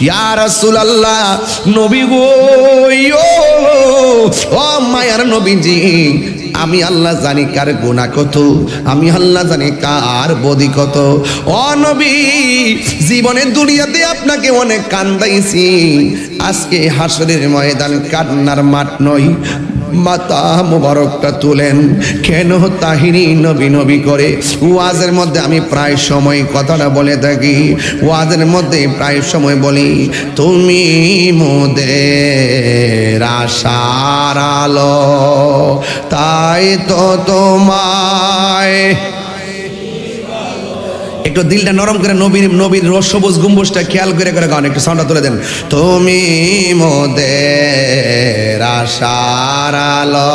ইয়া রাসূলুল্লাহ নবী গো ও মায়ার নবীজি আমি আল্লাহ জানি কার গুনাহ কত, আমি আল্লাহ জানি কার বদি কত। ও নবী জীবনের দুনিয়াতে আপনাকে অনেক কান্দাইছি, আজকে হাসরের ময়দান কান্নার মাঠ নয়, মাথা মোবারকটা তুলেন। কেন তাহিনী নবী নবী করে ওয়াজের মধ্যে আমি প্রায় সময় কথাটা বলে থাকি, ওয়াজের মধ্যে প্রায় সময় বলি তুমি মোদের আশার আলো, তাই তো তোমায় একটু দিলটা নরম করে নবীর সবুজ গম্বুজটা খেয়াল করে করে গান, একটু সাউন্ডটা তুলে দেন। তুমি মোদের আশার আলো,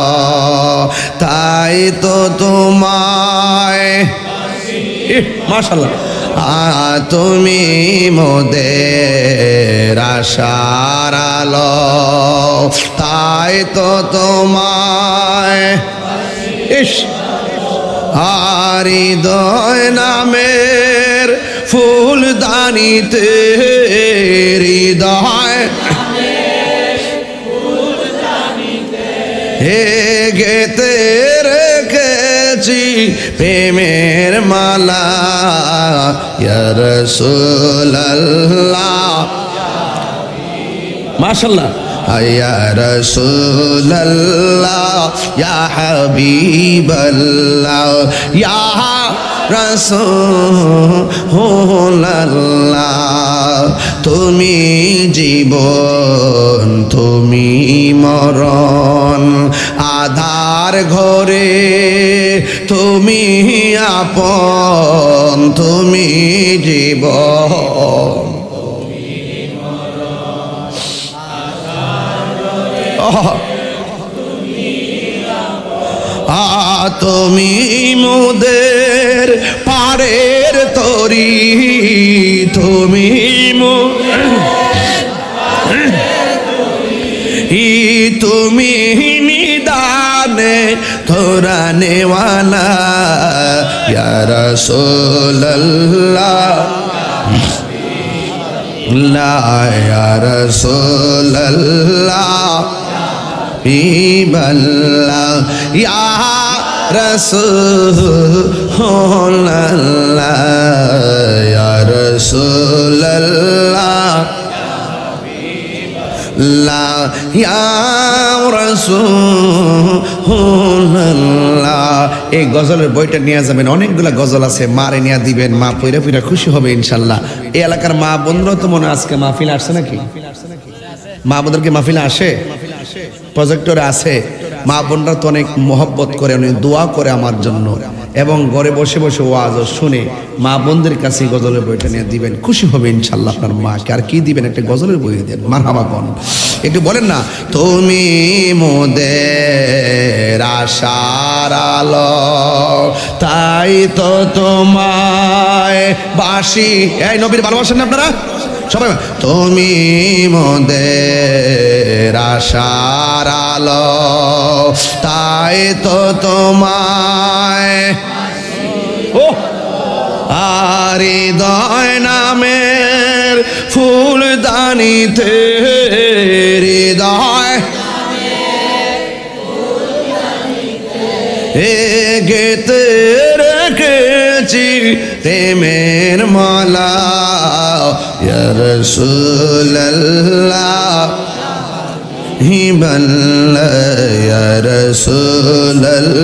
তাই তো তোমায় মাশাআল্লাহ তুমি মোদের আশার আলো, তাই তো তোমায় হৃদয় নামের ফুলদানিতে, হৃদয় হে গেতে রেখেছি প্রেমের মালা, ইয়া রাসূলুল্লাহ মাশাআল্লাহ ইয়া রাসূলুল্লাহ ইয়া হাবিবাল্লাহ ইয়া রাসূলুল্লাহ তুমি জীবন তুমি মরণ, আধার ঘরে তুমি আপন, তুমি জীবন তুমি মোদের পারের তরি, তুমি তুমি নিদানে তোরা নেওয়ালা, ইয়া রাসূলুল্লাহ ইয়া রাসূলুল্লাহ হাবিবাল্লাহ ইয়া রাসূলুল্লাহ ইয়া রাসূলুল্লাহ লা ইয়া রাসূলুল্লাহ। এই গজলের বইটা নিয়ে যাবেন, অনেকগুলা গজল আছে, মারে নিয়ে দিবেন, মা পইরা পইরা খুশি হবে ইনশাল্লাহ। এই এলাকার মা বন্ধুরা তো মনে আজকে মাহফিল আসছে নাকি? মা বোনদেরকে মাহফিলে আসে, প্রজেক্টরে আছে, মা বোনরা তো অনেক মহব্বত করে, অনেক দোয়া করে আমার জন্য, এবং ঘরে বসে বসে ওয়াজও শুনে মা বোনদের কাছে গজলের বইটা নিয়ে দিবেন, খুশি হবে ইনশাল্লাহ আপনার মাকে। আর কি দিবেন? একটা গজলের বই দেন, মারহাবা কোন একটু বলেন না, তুমি মোদের আশার আলো, তাই তো তোমায় বাসি। এই নবীর ভালোবাসেন না আপনারা সবাই? তুমি মোদের আশার আলো, তাই তো তোমায় হৃদয় নামের ফুলদানিতে, হৃদয় গেতে রেখেছি প্রেমের মালা, ইয়া রাসূলুল্লাহ হিবাল্লাহ ইয়া রাসূলুল্লাহ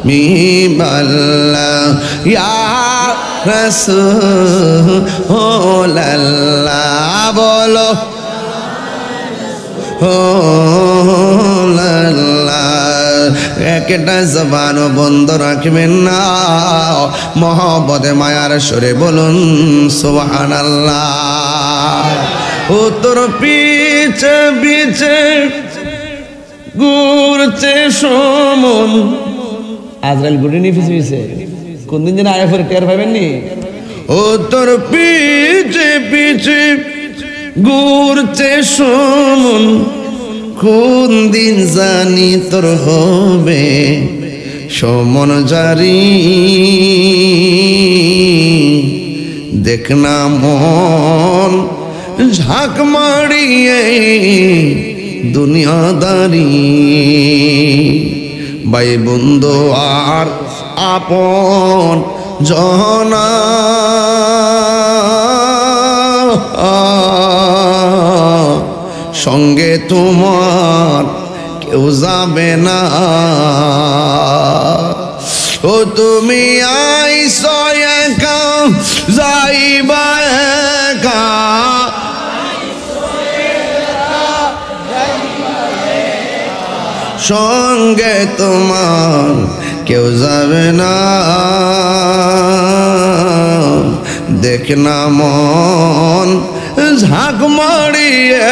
মিবাল্লাহ ইয়া রাসূলুল্লাহ বলো একটা জবানও বন্ধ রাখবেন না, মহব্বতে মায়ার সুরে বলুন সুবহানাল্লাহ। ও তোর পিছে পিছে ঘুরছে সমন, আজরাইল ঘুরে নিয়ে পিছে পিছে কোন দিন যেন আয়া ফের টের পাবেন নি। ও তোর পিছে পিছে ঘুরছে সমন, কোন দিন জানি তোর হবে সমন জারি, দেখ না মন ঝাঁক মারিয়ে দুনিয়াদারি ভাই বন্ধু আর আপন জনা সঙ্গে তোমার কেউ যাবে না ও তুমি আইছো একা যাইবা একা সঙ্গে তোমার কেউ যাবে না দেখ না মন ঝাঁক মারিয়ে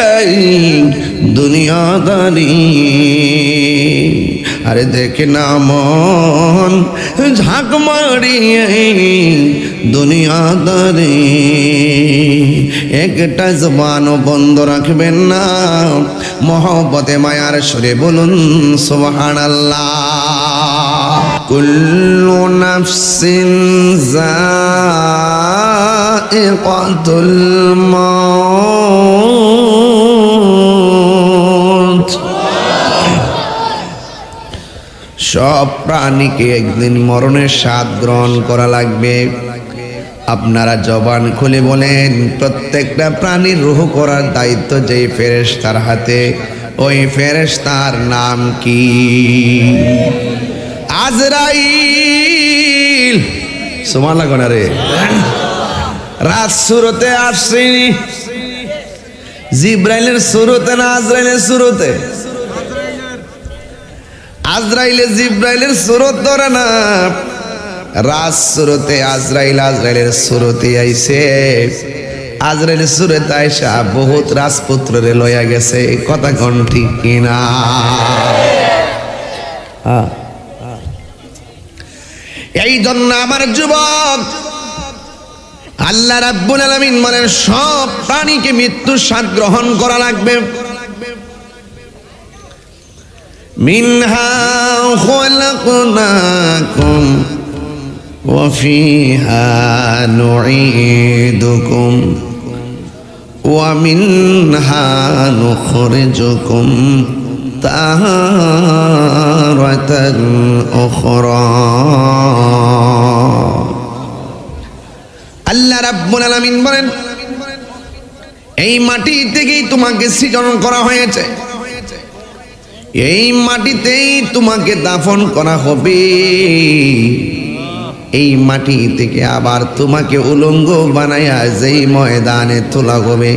দুনিয়াদারি আরে দেখ না মন ঝাঁক মারিয়ে দুনিয়াদারি একটা জবানও বন্ধ রাখবেন না মহব্বতে মায়ার সুরে বলুন সুবহানাল্লাহ কুল্লু নাফসিন যায়িকাতুল মাউত সব প্রাণীকে একদিন মরণের স্বাদ গ্রহণ করা লাগবে আপনারা জবান খুলে বলেন প্রত্যেকটা প্রাণীর রূহ করার দায়িত্ব যেই ফেরেশতার হাতে ওই ফেরেশতার নাম কি আজরাইল সুবহানাল্লাহ গনা রে রাত সুরতে আসেনি জিব্রাইলের সুরতে না আজরাইলের সুরতে আজরাইলে জিব্রাইলের সুরত ধরে না রাত সুরতে আজরাইলের সুরতে আইছে আজরাইলের সুরতে আইসা বহুত রাজপুত্ররে লইয়া গেছে কথা কোন ঠিক কিনা এই জন্য আমার যুবক আল্লাহ রাব্বুল আলামিন বলেন সব প্রাণীকে মৃত্যুর স্বাদ গ্রহণ করা লাগবে মিনহা খলাকনাকুম ওয়া ফিহা নুঈদুকুম ওয়া মিনহা নুখরিজুকুম তারাতান উখরা আল্লাহ রাব্বুল আলামিন বলেন এই মাটি থেকেই তোমাকে সৃজন করা হয়েছে এই মাটিতেই তোমাকে দাফন করা হবে এই মাটি থেকে আবার তোমাকে উলঙ্গ বানায়া যেই ময়দানে তোলা হবে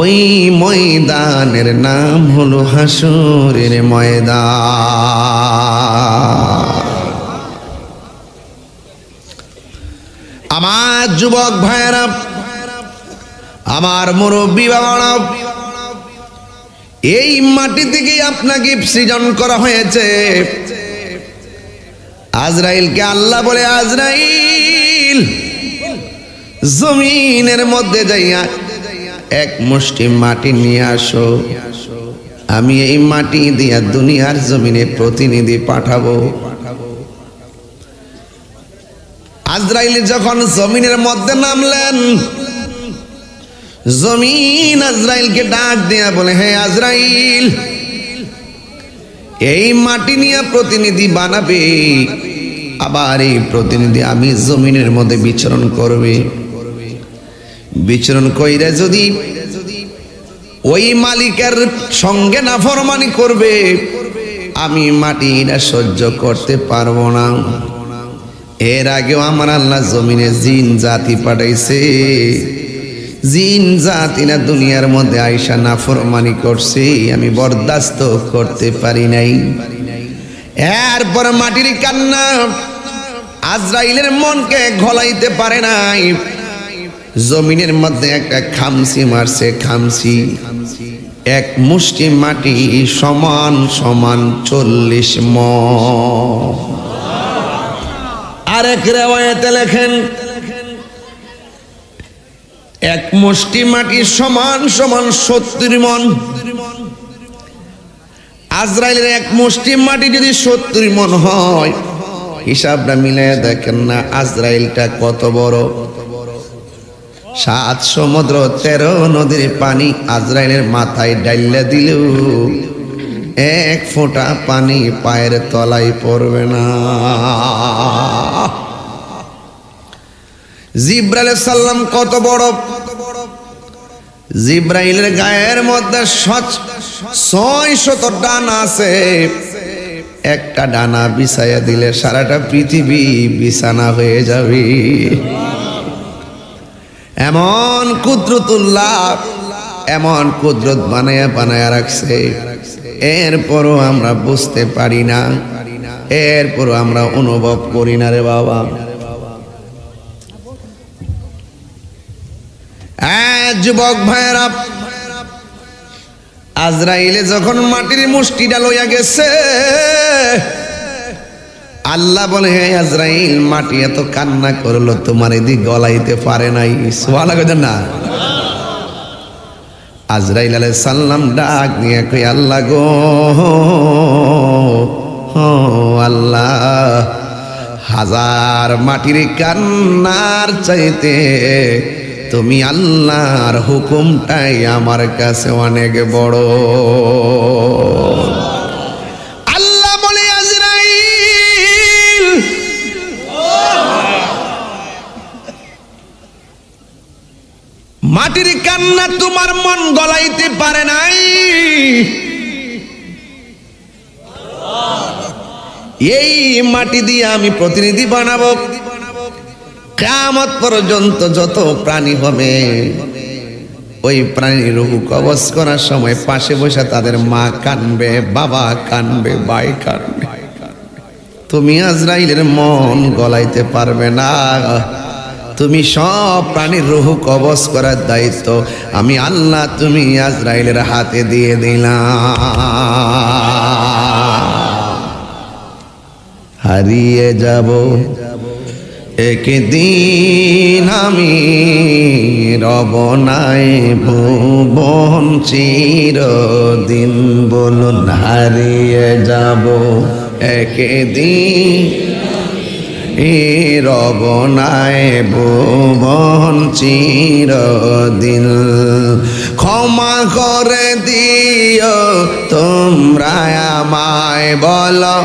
ওই ময়দানের নাম হলো হাসরের ময়দান আমার যুবক ভাইয়েরা আমার মুরব্বী বাবারা এই মাটি থেকে আপনাকে সৃজন করা হয়েছে আজরাইলকে আল্লাহ বলে আজরাইল জমিনের মধ্যে যাইয়া এক মুষ্টি মাটি নিয়ে আসো আমি এই মাটি দিয়া দুনিয়ার জমিনে প্রতিনিধি পাঠাবো আজরাইল যখন জমিনের মধ্যে নামলেন জমিন আজরাইলকে ডাক দেয়া বলে হে আজরাইল এই মাটি নিয়ে প্রতিনিধি বানাবে আবার এই প্রতিনিধি আমি জমিনের মধ্যে বিচরণ করবে বিচরণ কইরা যদি ওই মালিকের সঙ্গে নাফরমানি করবে আমি মাটিটা সহ্য করতে পারবো না এর আগেও আমার আল্লাহ জমিনে জিন জাতি পাঠাইছে জিন জাতিরা দুনিয়ার মধ্যে আইসা নাফরমানি করছে আমি বরদাস্ত করতে পারি নাই এরপর মাটির কান্না আজরাইলের মনকে ঘলাইতে পারে নাই জমিনের মধ্যে একটা খামসি মারছে খামসি এক মুষ্টি মাটি সমান সমান 40 মণ আরেক রিওয়ায়াতে লেখেন এক মুষ্টি মাটি সমান সমান 70 মণ আজরাইলের এক মুষ্টি মাটি যদি 70 মণ হয় হিসাবটা মিলাইয়া দেখেন না আজরাইলটা কত বড় সাত সমুদ্র 13 নদীর পানি আজরাইলের মাথায় ডাইলা দিলেও এক ফোঁটা পানি পায়ের তলায় পড়বে না। জিব্রাইল আলাইহিস সালাম কত বড়! জিব্রাইলের গায়ের মধ্যে 600 ডানা আছে। একটা ডানা বিছাইয়া দিলে সারাটা পৃথিবী বিছানা হয়ে যাবে। এমন কুদরতুল্লাহ, এমন কুদরত বানায়া বানায়া রাখছে। এরপরও আমরা বুঝতে পারি না, এরপরও আমরা অনুভব করি না রে বাবা। যুবক ভাইয়েরা, আজরাইলে যখন মাটির মুষ্টিটা লইয়া গেছে, আল্লাহ বলে, হে আজরাইল, মাটি এত কান্না করলো, তোমার এদিক গলাইতে পারে নাই। সুবহানাল্লাহ না? আজরাইল আলাইহিস সালাম ডাক নিয়ে কই, আল্লাহ গো, আল্লাহ, হাজার মাটির কান্নার চাইতে তুমি আল্লাহর হুকুমটাই আমার কাছে অনেক বড়। আল্লাহ বলে, আজরাইল, মাটির কান্না তোমার মন গলাইতে পারে নাই। এই মাটি দিয়ে আমি প্রতিনিধি বানাবো। কিয়ামত পর্যন্ত যত প্রাণী হবে, ওই প্রাণীর রূহ কবজ করার সময় পাশে বসে তাদের মা কানবে, বাবা কানবে, ভাই কানবে। তুমি আজরাইলের মন গলাইতে পারবে না। তুমি সব প্রাণীর রূহ কবজ করার দায়িত্ব আমি আল্লাহ, তুমি আজরাইলের হাতে দিয়ে দিলাম। হারিয়ে যাব একদিন আমি, রব নাই ভুবন চিরদিন। বলুন, হারিয়ে যাব একদিন, রব নাই ভুবন চিরদিন। ক্ষমা করে দিও তোমরা আমায়, বলো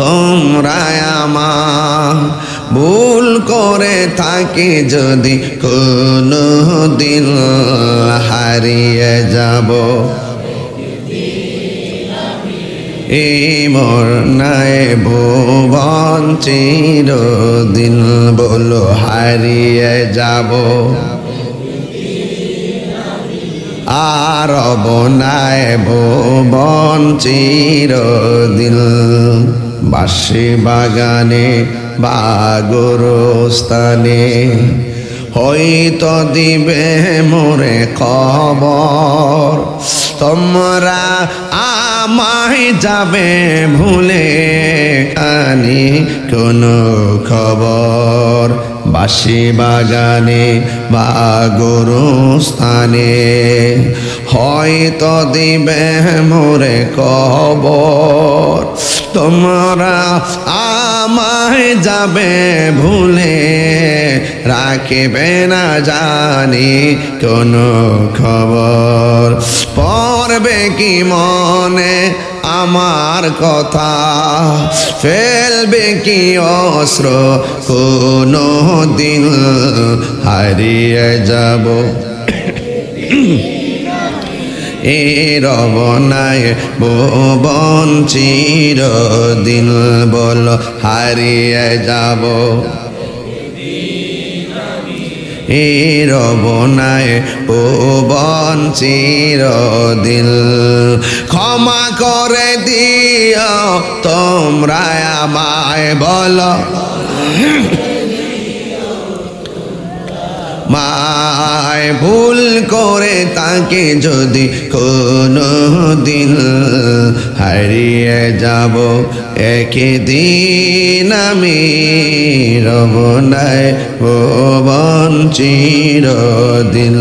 তোমরা আমার ভুল করে থাকি যদি কোনো দিন, হারিয়ে যাব এই মোর নাই ভুবন চিরদিন। বলো, হারিয়ে যাব আর রব নাই ভুবন চিরদিন। বাঁশি বাগানে বা গোরস্থানে হয়তো দিবে মোরে খবর, তোমরা আমায় যাবে ভুলে, আনি কোনো খবর। বাঁশি বাগানে বা গোরস্থানে হয়তো দিবে মোরে খবর, তোমরা আমায় যাবে ভুলে, রাখিবে না জানি কোনো খবর। পড়বে কি মনে আমার কথা, ফেলবে কি অস্ত্র কোনো দিন, হারিয়ে যাব এ রব নাই ভুবন চিরদিন। বল, হারিয়ে যাব এ রব নাই ভুবন চিরদিন। ক্ষমা করে দিও তোমরা আমায়, বলো মায় ভুল করে তাকে যদি কোনো দিন, হারিয়ে যাব একদিন আমি, রব নাই ভুবন চিরদিন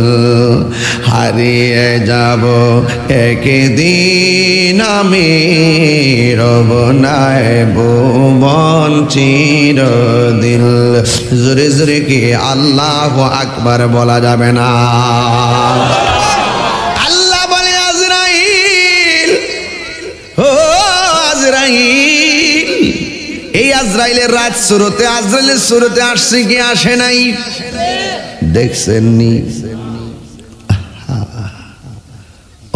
হারিয়ে যাব একদিন আমি রব নাই ভুবন চিরদিন জোরে জোরে কি আল্লাহু আকবার বলা যাবে না আল্লাহ বলে আজরাইল ও আজরাইল এই আজরাইলের রাত শুরুতে আজরাইলের শুরুতে আসছে কি আসে নাই দেখছেন নি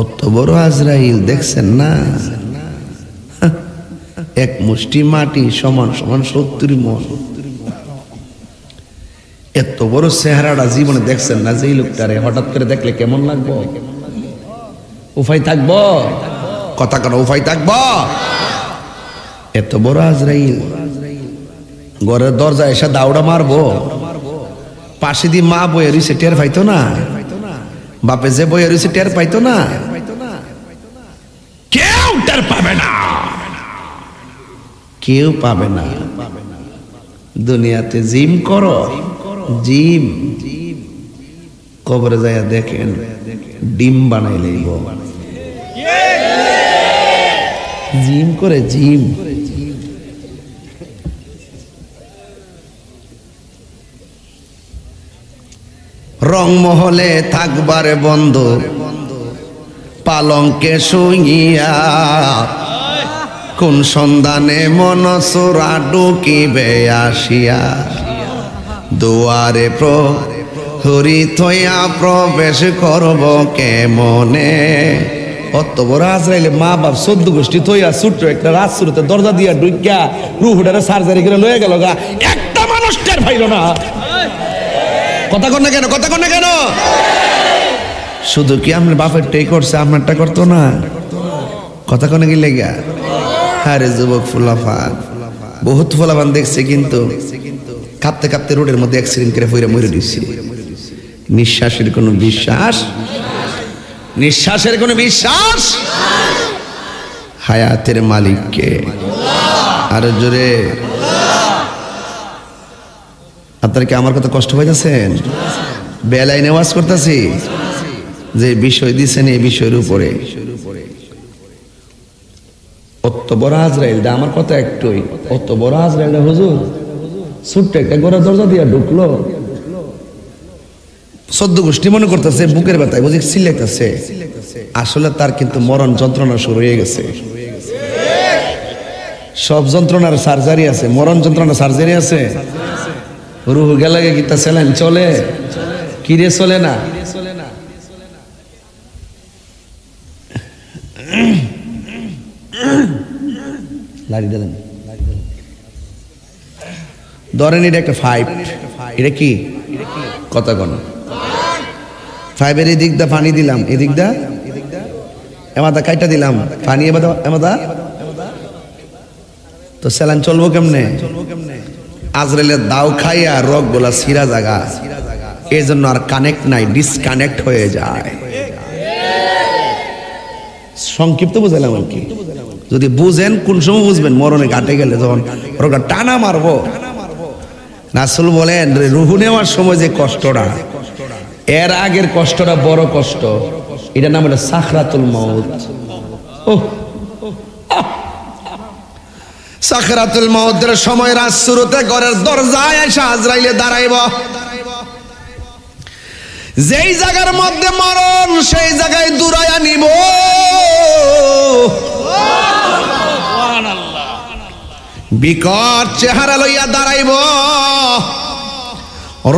অত বড় আজরাইল দেখছেন না এক মুষ্টি মাটি সমান সমান 70 মণ এত বড় চেহারাটা জীবনে দেখছেন না যেই লোকটারে হঠাৎ করে দেখলে কেমন লাগবে উপায় থাকবো কথা কেন উপায় থাকবো এত বড় আজরাইল ঘরের দরজা এসে দাউড়া মারবো পাশে দিয়ে মা বইয়ে রইছে টের পাইতো না বাপে যে বইয়ে রইছে টের পাইতো না কেউ টের পাবে না কেউ পাবে না দুনিয়াতে জিম করো জিম কবরে যাইয়া দেখেন ডিম বানাই লইব জিম করে জিম রংমহলে থাকবারে বন্ধু পালঙ্কে শুইয়া কোন সন্ধানে মন চোরা ঢুকিবে আসিয়া দুয়ারে প্রহরী থইয়া প্রবেশ করব কেমনে অত বড় আজরাইলে মা বাপ 14 গোষ্ঠী থইয়া ছোট্ট একটা রাত শুরুতে দরজা দিয়া ঢুকিয়া রুহুটারে সার্জারি করে লয়ে গেল গা একটা মানুষ টের পাইল না কথা কন না কেন কথা কন না কেন শুধু কি আপনার বাপেরটাই করছে আপনারটা করতো না কথা কনে কি লেগা আরে যুবক ফুলাফান বহুত ফুলাফান দেখছে কিন্তু কাঁপতে কাঁপতে রোডের মধ্যে অ্যাক্সিডেন্ট করে পড়ে মরে দিচ্ছে নিঃশ্বাসের কোনো বিশ্বাস নিঃশ্বাসের কোনো বিশ্বাস হায়াতের মালিককে আর জোরে আপনারা কি আমার কথা কষ্ট পাইতেছেন বেলায় নেওয়াজ করতেছি যে বিষয় দিচ্ছেন এই বিষয়ের উপরে অত বড় আজরাইল আমার কথা একটুই অত বড় আজরাইল হুজুর ছোট্ট একটা ঘরের দরজা দিয়া ঢুকলো 14 গোষ্ঠী মনে করতেছে বুকের ব্যথায় বুঝি সিলেক্টেছে আসলে তার কিন্তু মরণ যন্ত্রণা শুরু হয়ে গেছে সব যন্ত্রণার সার্জারি আছে মরণ যন্ত্রণা সার্জারি আছে রুহ গেলে গীতা সেলেন চলে কিরে চলে না লাড়ি দিলেন ধরেন এটা একটা 5 এটা কি কথা কোন 5 এর এদিক দা পানি দিলাম এদিক দা এমাদা কাইটা দিলাম পানি এমাদা তো সেলান চলবো কেমনে আজরাইলের দাও খাইয়া রোগ গুলা সিরা জায়গা এই জন্য আর কানেক্ট নাই ডিসকানেক্ট হয়ে যায় সংক্ষিপ্ত বুঝালাম আর কি যদি বুঝেন কোন সময় বুঝবেন মরণে ঘাটে গেলে যখন রোগটা টানা মারবো রাসূল বলেন রুহু নেওয়ার সময় যে কষ্টটা এর আগের কষ্টটা বড় কষ্ট এটা নাম হলো সাকরাতুল মউত সাকরাতুল মউতের সময় রাত শুরুতে ঘরের দরজায় এসে আজরাইলে দাঁড়াইব যেই জায়গার মধ্যে মরণ সেই জায়গায় দূরায়া নিব বিকট চেহারা লইয়া দাঁড়াইব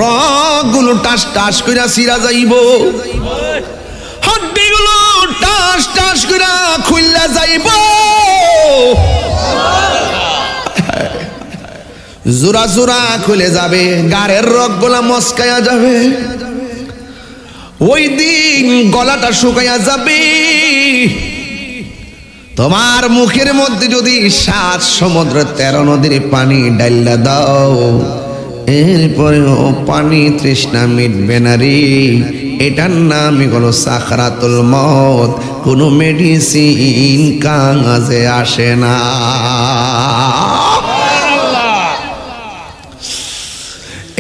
রগগুলো টাস টাস কইরা সিরা যাইব হাড্ডিগুলো টাস টাস কইরা খুইলা যাইব জোড়া জোড়া খুলে যাবে গাড়ের রগগুলা মস্কায়া যাবে ওই দিন গলাটা শুকাইয়া যাবে তোমার মুখের মধ্যে যদি 7 সমুদ্র 13 নদীর পানি ডাইলা দাও এরপরেও পানি তৃষ্ণা মিটবে না রে এটার নামই হলো সাকরাতুল মউত কোনো মেডিসিন কাজে আসে না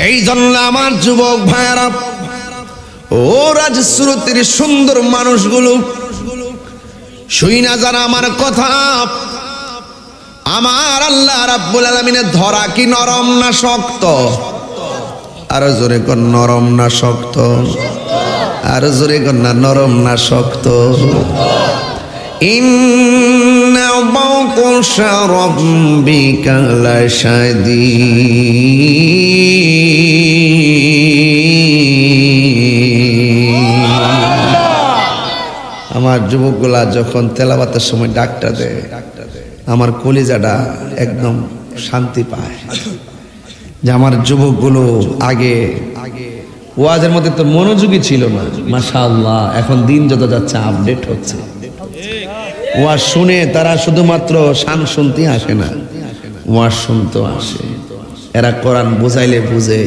এই জন্য আমার যুবক ভাইয়েরা, ও রাজশ্রুতির সুন্দর মানুষগুলো, শুই না যারা আমার কথা, আমার আল্লাহ রাব্বুল আলামিনের ধরা কি নরম না শক্ত? আরো জোরে কর, নরম না শক্ত? আরো জোরে কর না, নরম না শক্ত? ইন্না বাতাশা রাব্বিকা লাশাদীদ। আমার যুবকগুলা যখন তেলাওয়াতের সময় ডাকটা দেয়, আমার কলিজাটা একদম শান্তি পায় যে আমার যুবকগুলো আগে ওয়াজের মধ্যে তো মনোযোগী ছিল না, মাশাআল্লাহ এখন দিন যত যাচ্ছে আপডেট হচ্ছে। ওয়াজ শুনে তারা শুধুমাত্র শান শুনতে আসে না, ওয়াজ শুনতে আসে। এরা কোরআন বুঝাইলে বুঝে।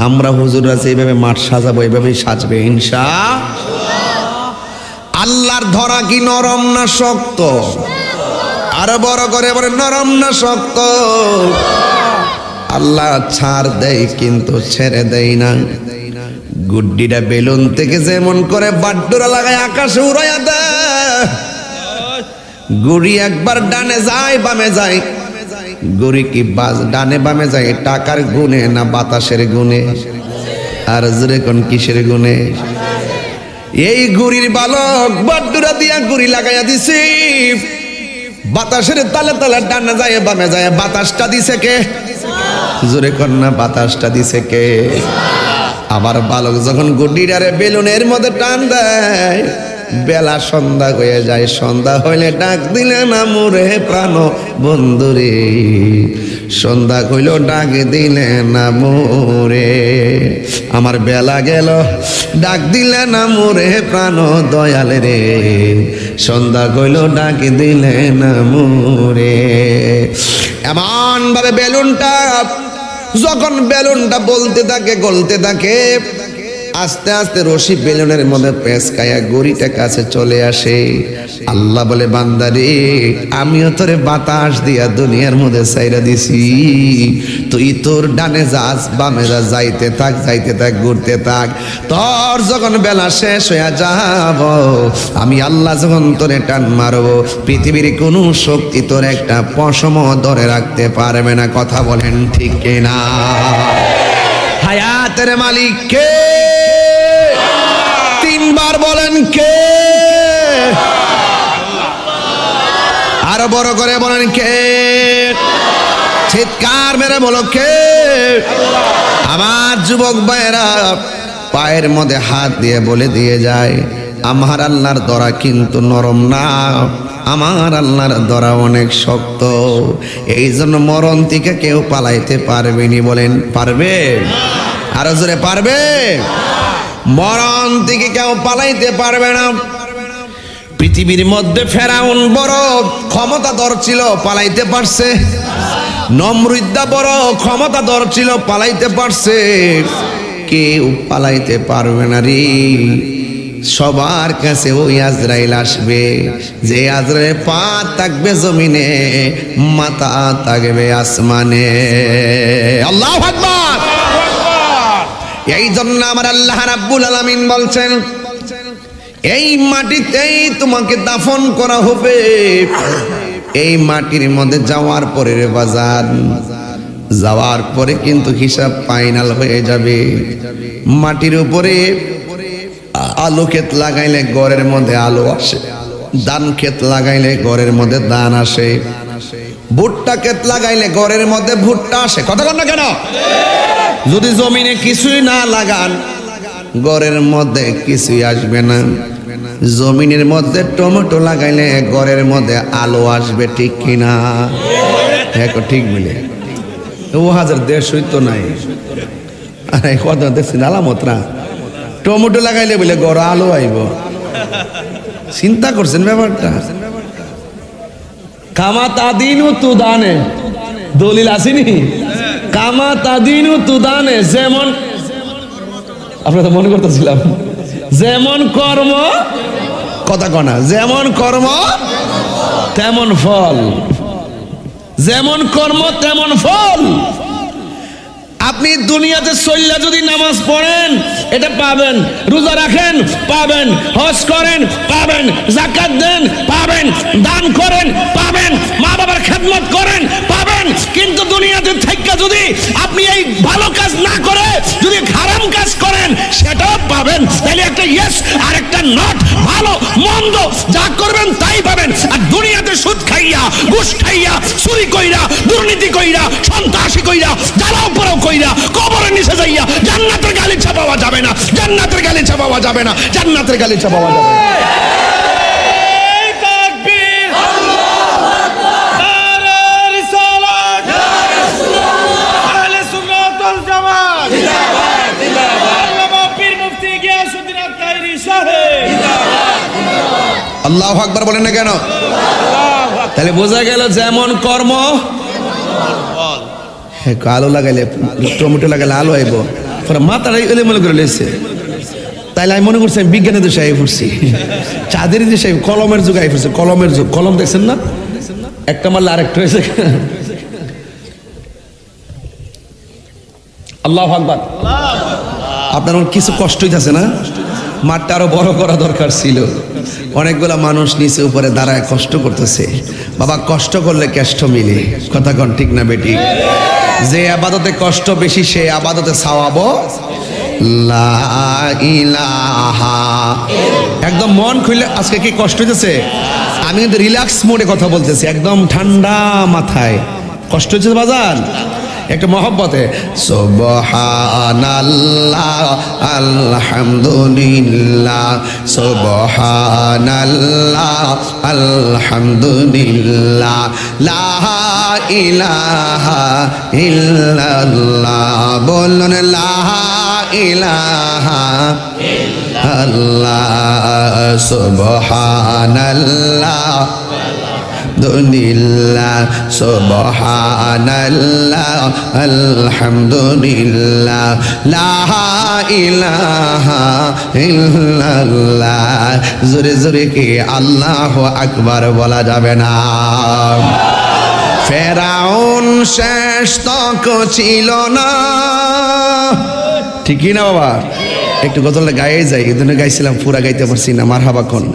আমরা হুজুররা এইভাবে মাঠ সাজাবো, এইভাবেই সাজবে ইনশাআল্লাহ। আল্লাহর ধরা কি নরম না শক্ত? আরো বড় করে বলে, নরম না শক্ত? আল্লাহ ছাড় দেয় কিন্তু ছেড়ে দেয় না। গুড্ডিটা বেলুন থেকে যেমন করে বাড্ডুরা লাগায় আকাশে উড়াইয়া দেয়, গুড়ি একবার ডানে যায় বামে যায়। গুড়ি কি ডানে বামে যায় টাকার গুণে না বাতাসের গুণে? আর জোরে কোন কিসের গুণে? এই গুড়ির বালক বাড্ডুরা দিয়া গুড়ি লাগাইয়া দিছি, বাতাসের তালে তালে ডানে যায় বামে যায়। বাতাসটা দিছে কে? জোরে কর না, বাতাসটা দিছে কে? আবার বালক যখন গুড্ডিটারে বেলুনের মধ্যে টান দেয়, বেলা সন্ধ্যা হয়ে যায়। সন্ধ্যা হইলে ডাক দিলে না মোরে প্রাণ বন্ধুরে, সন্ধ্যা হইল ডাক দিলে না মোরে। আমার বেলা গেল ডাক দিলে না মোরে প্রাণ দয়াল রে, সন্ধ্যা হইল ডাক দিলে না মোরে। এমন ভাবে বেলুনটা যখন বেলুনটা বলতে থাকে গলতে থাকে, আস্তে আস্তে রশি বেলুনের মধ্যে পেঁচকায়া গড়িটা কাছে চলে আসে। আল্লাহ বলে, বান্দারে আমিও তোরে বাতাস দিয়া দুনিয়ার মধ্যে ছাইরা দিছি, তুই তোর ডানে যাস বামে যা, যাইতে থাক যাইতে থাক, ঘুরতে থাক। তোর যখন বেলা শেষ হয়ে যাব, আমি আল্লাহ যখন তোরে টান মারবো, পৃথিবীর কোনো শক্তি তোর একটা পশম ধরে রাখতে পারবে না। কথা বলেন ঠিক কিনা? হায়াতের মালিক কে? তিনবার বলেন কে? আরো বড় করে বলেন কে? চিৎকার মেরে বলো কে? আমার যুবক ভাইয়েরা পায়ের মধ্যে হাত দিয়ে বলে দিয়ে যায়, আমার আল্লাহর দরা কিন্তু নরম না, আমার আল্লাহর দরা অনেক শক্ত। এই জন্য মরণ থেকে কেউ পালাইতে পারবেনি। বলেন পারবে? আরো জোরে পারবে? মরণ থেকে কেউ পালাইতে পারবে না। পৃথিবীর মধ্যে ফেরাউন বড় ক্ষমতাধর ছিল, পালাইতে পারছে? নমরুদ্দা বড় ক্ষমতাধর ছিল, পালাইতে পারছে? কেউ পালাইতে পারবে না রে। সবার কাছে ওই আজরাইল আসবে, যে আজরাইল পা থাকবে জমিনে, মাথা থাকবে আসমানে। আল্লাহু আকবার। এই জন্য আমার আল্লাহ রাব্বুল আলামিন বলছেন, এই মাটিতেই তোমাকে দাফন করা হবে। এই মাটির মধ্যে যাওয়ার পরে রে বাজান, যাওয়ার পরে কিন্তু হিসাব ফাইনাল হয়ে যাবে। মাটির উপরে আলু ক্ষেত লাগাইলে ঘরের মধ্যে আলু আসে, ধান ক্ষেত লাগাইলে ঘরের মধ্যে ধান আসে, ভুট্টা ক্ষেত লাগাইলে ঘরের মধ্যে ভুট্টা আসে। কথা বল না কেন? যদি জমিনে কিছুই না লাগান, ঘরের মধ্যে কিছুই আসবে না। জমিনের মধ্যে টমেটো লাগাইলে ঘরের মধ্যে আলু আসবে, ঠিক কিনা? হ্যাঁ ঠিক বলে। ও 1150 তো নাই। আরে কথা দেখছেন আলামতরা, টমেটো লাগাইলে বলে ঘর আলু আইব। চিন্তা করছেন ব্যাপারটা? কামা তাদিনু তু দানে, দলিল আসেনি? কামা তাদিনু তু দানে, যেমন আপনারা তো মনে করতেছিলাম, যেমন কর্ম, কথা কনা, যেমন কর্ম তেমন ফল, যেমন কর্ম তেমন ফল। আপনি দুনিয়াতে চললে যদি নামাজ পড়েন এটা পাবেন, রোজা রাখেন পাবেন, হজ করেন পাবেন, যাকাত দেন পাবেন, দান করেন পাবেন, মা বাবার খেদমত করেন পাবেন। কিন্তু দুনিয়াতে থাইকা যদি আপনি এই ভালো কাজ না করে যদি হারাম কাজ করেন সেটাও পাবেন। তাহলে একটা ইয়েস আর একটা নট, ভালো মন্দ যা করবেন তাই পাবেন। আর দুনিয়াতে সুদ খাইয়া, ঘুষ খাইয়া, চুরি কইরা, দুর্নীতি কইরা, সন্ত্রাসী কইরা, জ্বালাও পোড়াও কইরা কবরের নিচে যাইয়া জান্নাতের গালিচা পাওয়া যাবে না, জান্নাতের গালিচা পাওয়া যাবে না, জান্নাতের গালিচা পাওয়া যাবে না। আল্লাহু আকবার বলেন না কেন? তাহলে বোঝা গেল যেমন কর্ম, আলো লাগাইলে টমেটো লাগাইলে আলো আইব, মাথাটা এলে মনে করে লেছে। তাইলে আমি মনে করছি আমি বিজ্ঞানের দেশে আই পড়ছি, চাঁদের দেশে কলমের যুগ আই পড়ছে। কলমের যুগ, কলম দেখছেন না, একটা মারলে আরেকটা হয়েছে। আল্লাহু আকবার। আপনার কিছু কষ্ট হইতেছে না? মাঠটা আরো বড় করা দরকার ছিল। অনেকগুলা মানুষ নিচে উপরে দাঁড়ায় কষ্ট করতেছে। বাবা, কষ্ট করলে কেষ্ট মিলে, কথা কন ঠিক না বেটি? যে আবাদতে কষ্ট বেশি সে আবাদতে সওয়াবও লা ইলাহা। একদম মন খুলে, আজকে কি কষ্ট হইতেছে? আমি কিন্তু রিল্যাক্স মোডে কথা বলতেছি, একদম ঠান্ডা মাথায়। কষ্ট হচ্ছে বাজান? একটা মহব্বতে সুবহানাল্লাহ আলহামদুলিল্লাহ, সুবহানাল্লাহ আলহামদুলিল্লাহ, লা ইলাহা ইল্লাল্লাহ। বলুন লা ইলাহা ইল্লাল্লাহ, সুবহানাল্লাহ আলহামদুলিল্লাহ, সুবহানাল্লাহ আলহামদুলিল্লাহ, লা ইলাহা ইল্লাল্লাহ। জোরে জোরে কি আল্লাহু আকবার বলা যাবে না? ফেরাউন শেষ তক ছিল না, ঠিক না বাবা? একটু গজলটা গায়ে যাই, এই জন্য গাইছিলাম, পুরা গাইতে পারছি না। মারহাবা কোন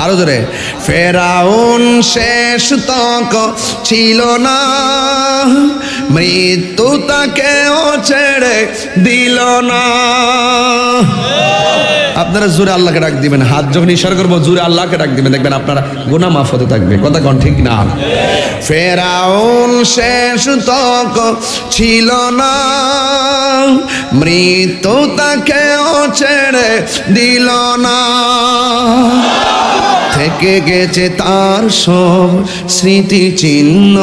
আরো জোরে। ফেরাউন শেষ তক ছিল না, মৃত্যু তাকেও ছেড়ে দিল না। আপনারা জোরে আল্লাহকে ডাক দিবেন, হাত যখন ইশারা করবো জোরে আল্লাহকে ডাক দিবেন, দেখবেন আপনারা গুনাহ মাফ হতে থাকবে। কথা কোন ঠিক না? ফেরাউন শেষ তক ছিল না, মৃত্যু তাকেও ছেড়ে দিল না। থেকে গেছে তার সব স্মৃতি চিহ্ন,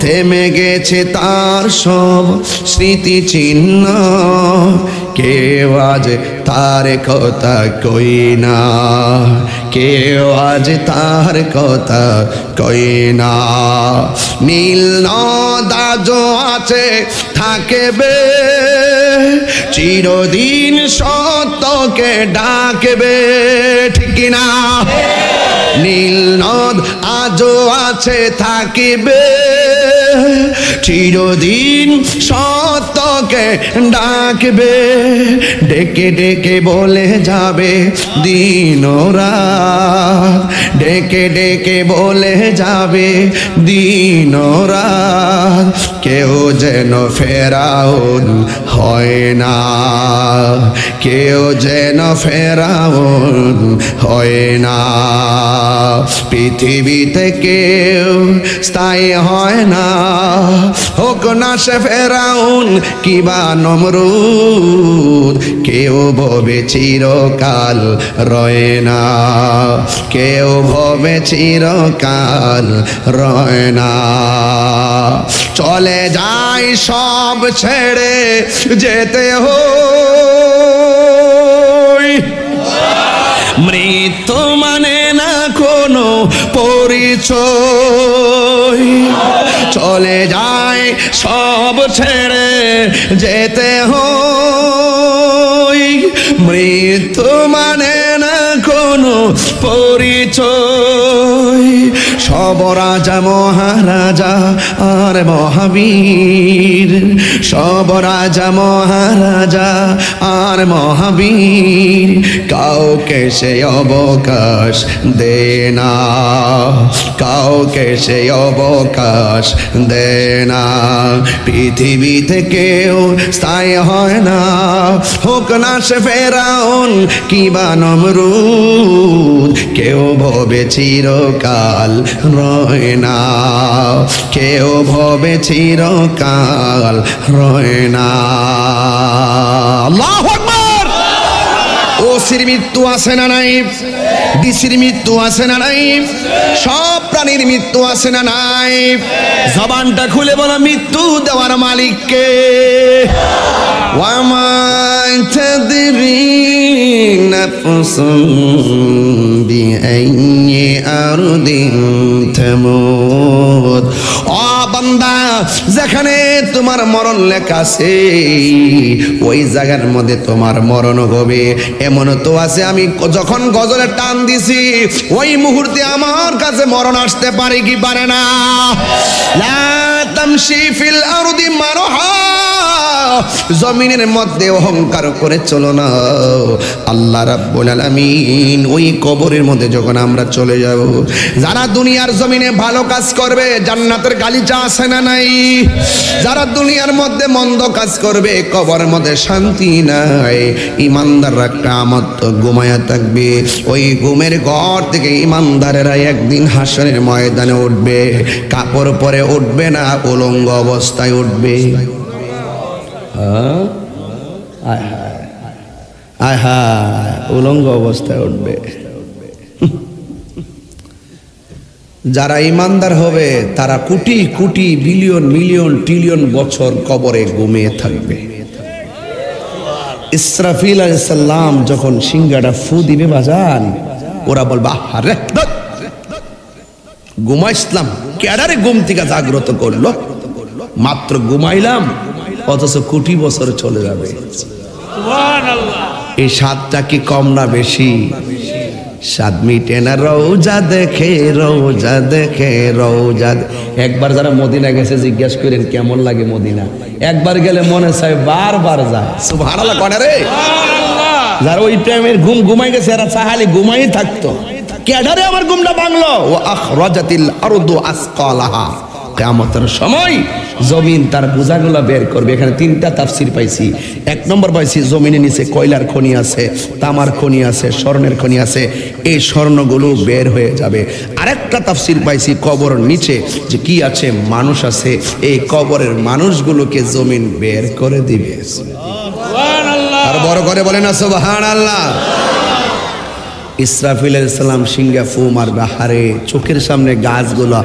থেমে গেছে তার সব স্মৃতি চিহ্ন। কেউ আজ তার কথা কই না, কেউ আজ তার কথা কই না। নীল নদ আছে থাকবে, চিরদিন সত্যকে ডাকবে, ঠিক না? নীল নদ আজও আছে থাকিবে, চিরদিন সত্যকে ডাকবে। ডেকে ডেকে বলে যাবে দিন রাত, ডেকে ডেকে বলে যাবে দিন রাত। কেউ যেন ফেরাউন হয় না, কেউ যেন ফেরাউন হয় না। পৃথিবীতে কেউ স্থায়ী হয় না, হোক না সে ফেরাউন কিবা নমরুদ। কেউ ভবে চিরকাল রয় না, কেউ ভবে চিরকাল রয় না। চলে যায় সব ছেড়ে যেতে হয়, মৃত্যু মানে না কোনো পরিচয়। চলে যায় সব ছেড়ে যেতে হয়, মৃত্যু মানে না কোনো পরিচয়। সব রাজা মহারাজা আর মহাবীর, সব রাজা মহারাজা আর মহাবীর, কাউকে সে অবকাশ দে না, কাউকে সে অবকাশ দে না। পৃথিবীতে কেউ স্থায়ী হয় না, হোক না সে ফেরাউন কিবা নমরুদ, কেউ ভবে চিরকাল রয় না, কেউ ভবে চিরকাল রয় না। আল্লাহু আকবার। ওসির মৃত্যু আছে না নাই? ডিসির মৃত্যু আছে না নাই? সব প্রাণীর মৃত্যু আছে না নাই? জবানটা খুলে বলো, মৃত্যু দেওয়ার মালিক কে? ওয়ামা তাদরি নাফসুন বিআইয়ি আরদিন তামুত। ও বান্দা, যেখানে তোমার মরণ লেখা আছে ওই জায়গার মধ্যে তোমার মরণ হবে। এমন তো আছে আমি যখন গজলে টান দিছি ওই মুহূর্তে আমার কাছে মরণ আসতে পারে কি পারে না? লা তামশি ফিল আরদি মারহা, জমিনের মধ্যে অহংকার করে চলো না। আল্লাহ রাব্বুল আলামিন ওই কবরের মধ্যে যখন আমরা চলে যাব, যারা দুনিয়ার জমিনে ভালো কাজ করবে জান্নাতের গালিচা আছে না নাই? যারা দুনিয়ার মধ্যে মন্দ কাজ করবে কবরের মধ্যে শান্তি নাই। ইমানদাররা কিয়ামত ঘুমায়া থাকবে, ওই ঘুমের ঘর থেকে ইমানদারেরা একদিন হাসরের ময়দানে উঠবে। কাপড় পরে উঠবে না, উলঙ্গ অবস্থায় উঠবে। উলঙ্গ অবস্থায় উঠবে। যারা ইমানদার হবে তারা crore crore billion million trillion বছর কবরে ঘুমিয়ে থাকবে। ইসরাফিল আলাইহিস সালাম যখন সিংহাটা ফু দিবে বাজান, ওরা বলবে আরে ঘুমাইছিলাম, কেডারে ঘুম থেকে জাগ্রত করলো? মাত্র ঘুমাইলাম, অথচ কোটি বছর চলে যাবে। এই স্বাদটা কি কম না বেশি? স্বাদ মিটে না রওজা দেখে, রওজা দেখে, রওজা। একবার যারা মদিনা গেছে জিজ্ঞাসা করেন কেমন লাগে মদিনা, একবার গেলে মনে চায় বারবার যায়। সুবহানাল্লাহ কোন রে? যারা ওই টাইমের ঘুম ঘুমাই গেছে এরা চাহালি ঘুমাই থাকতো। কেডারে আমার ঘুমটা ভাঙলো? ওয়া আখরাজাতিল আরদু আসকালাহা, কিয়ামতের সময় জমিন তার বোঝাগুলো বের করবে। এখানে তিনটা তাফসীর পাইছি। এক নম্বর পাইছি জমিনের নিচে কয়লার খনি আছে, তামার খনি আছে, স্বর্ণের খনি আছে, এই স্বর্ণগুলো বের হয়ে যাবে। আরেকটা তাফসীর পাইছি কবরের নিচে যে কি আছে, মানুষ আছে, এই কবরের মানুষগুলোকে জমিন বের করে দিবে। সুবহানাল্লাহ। আর বড় করে বলেন না সুবহানাল্লাহ। ইসরাফিল আলাইহিস সালাম সিংহা ফু মারবে, হারে চোখের সামনে গাছগুলো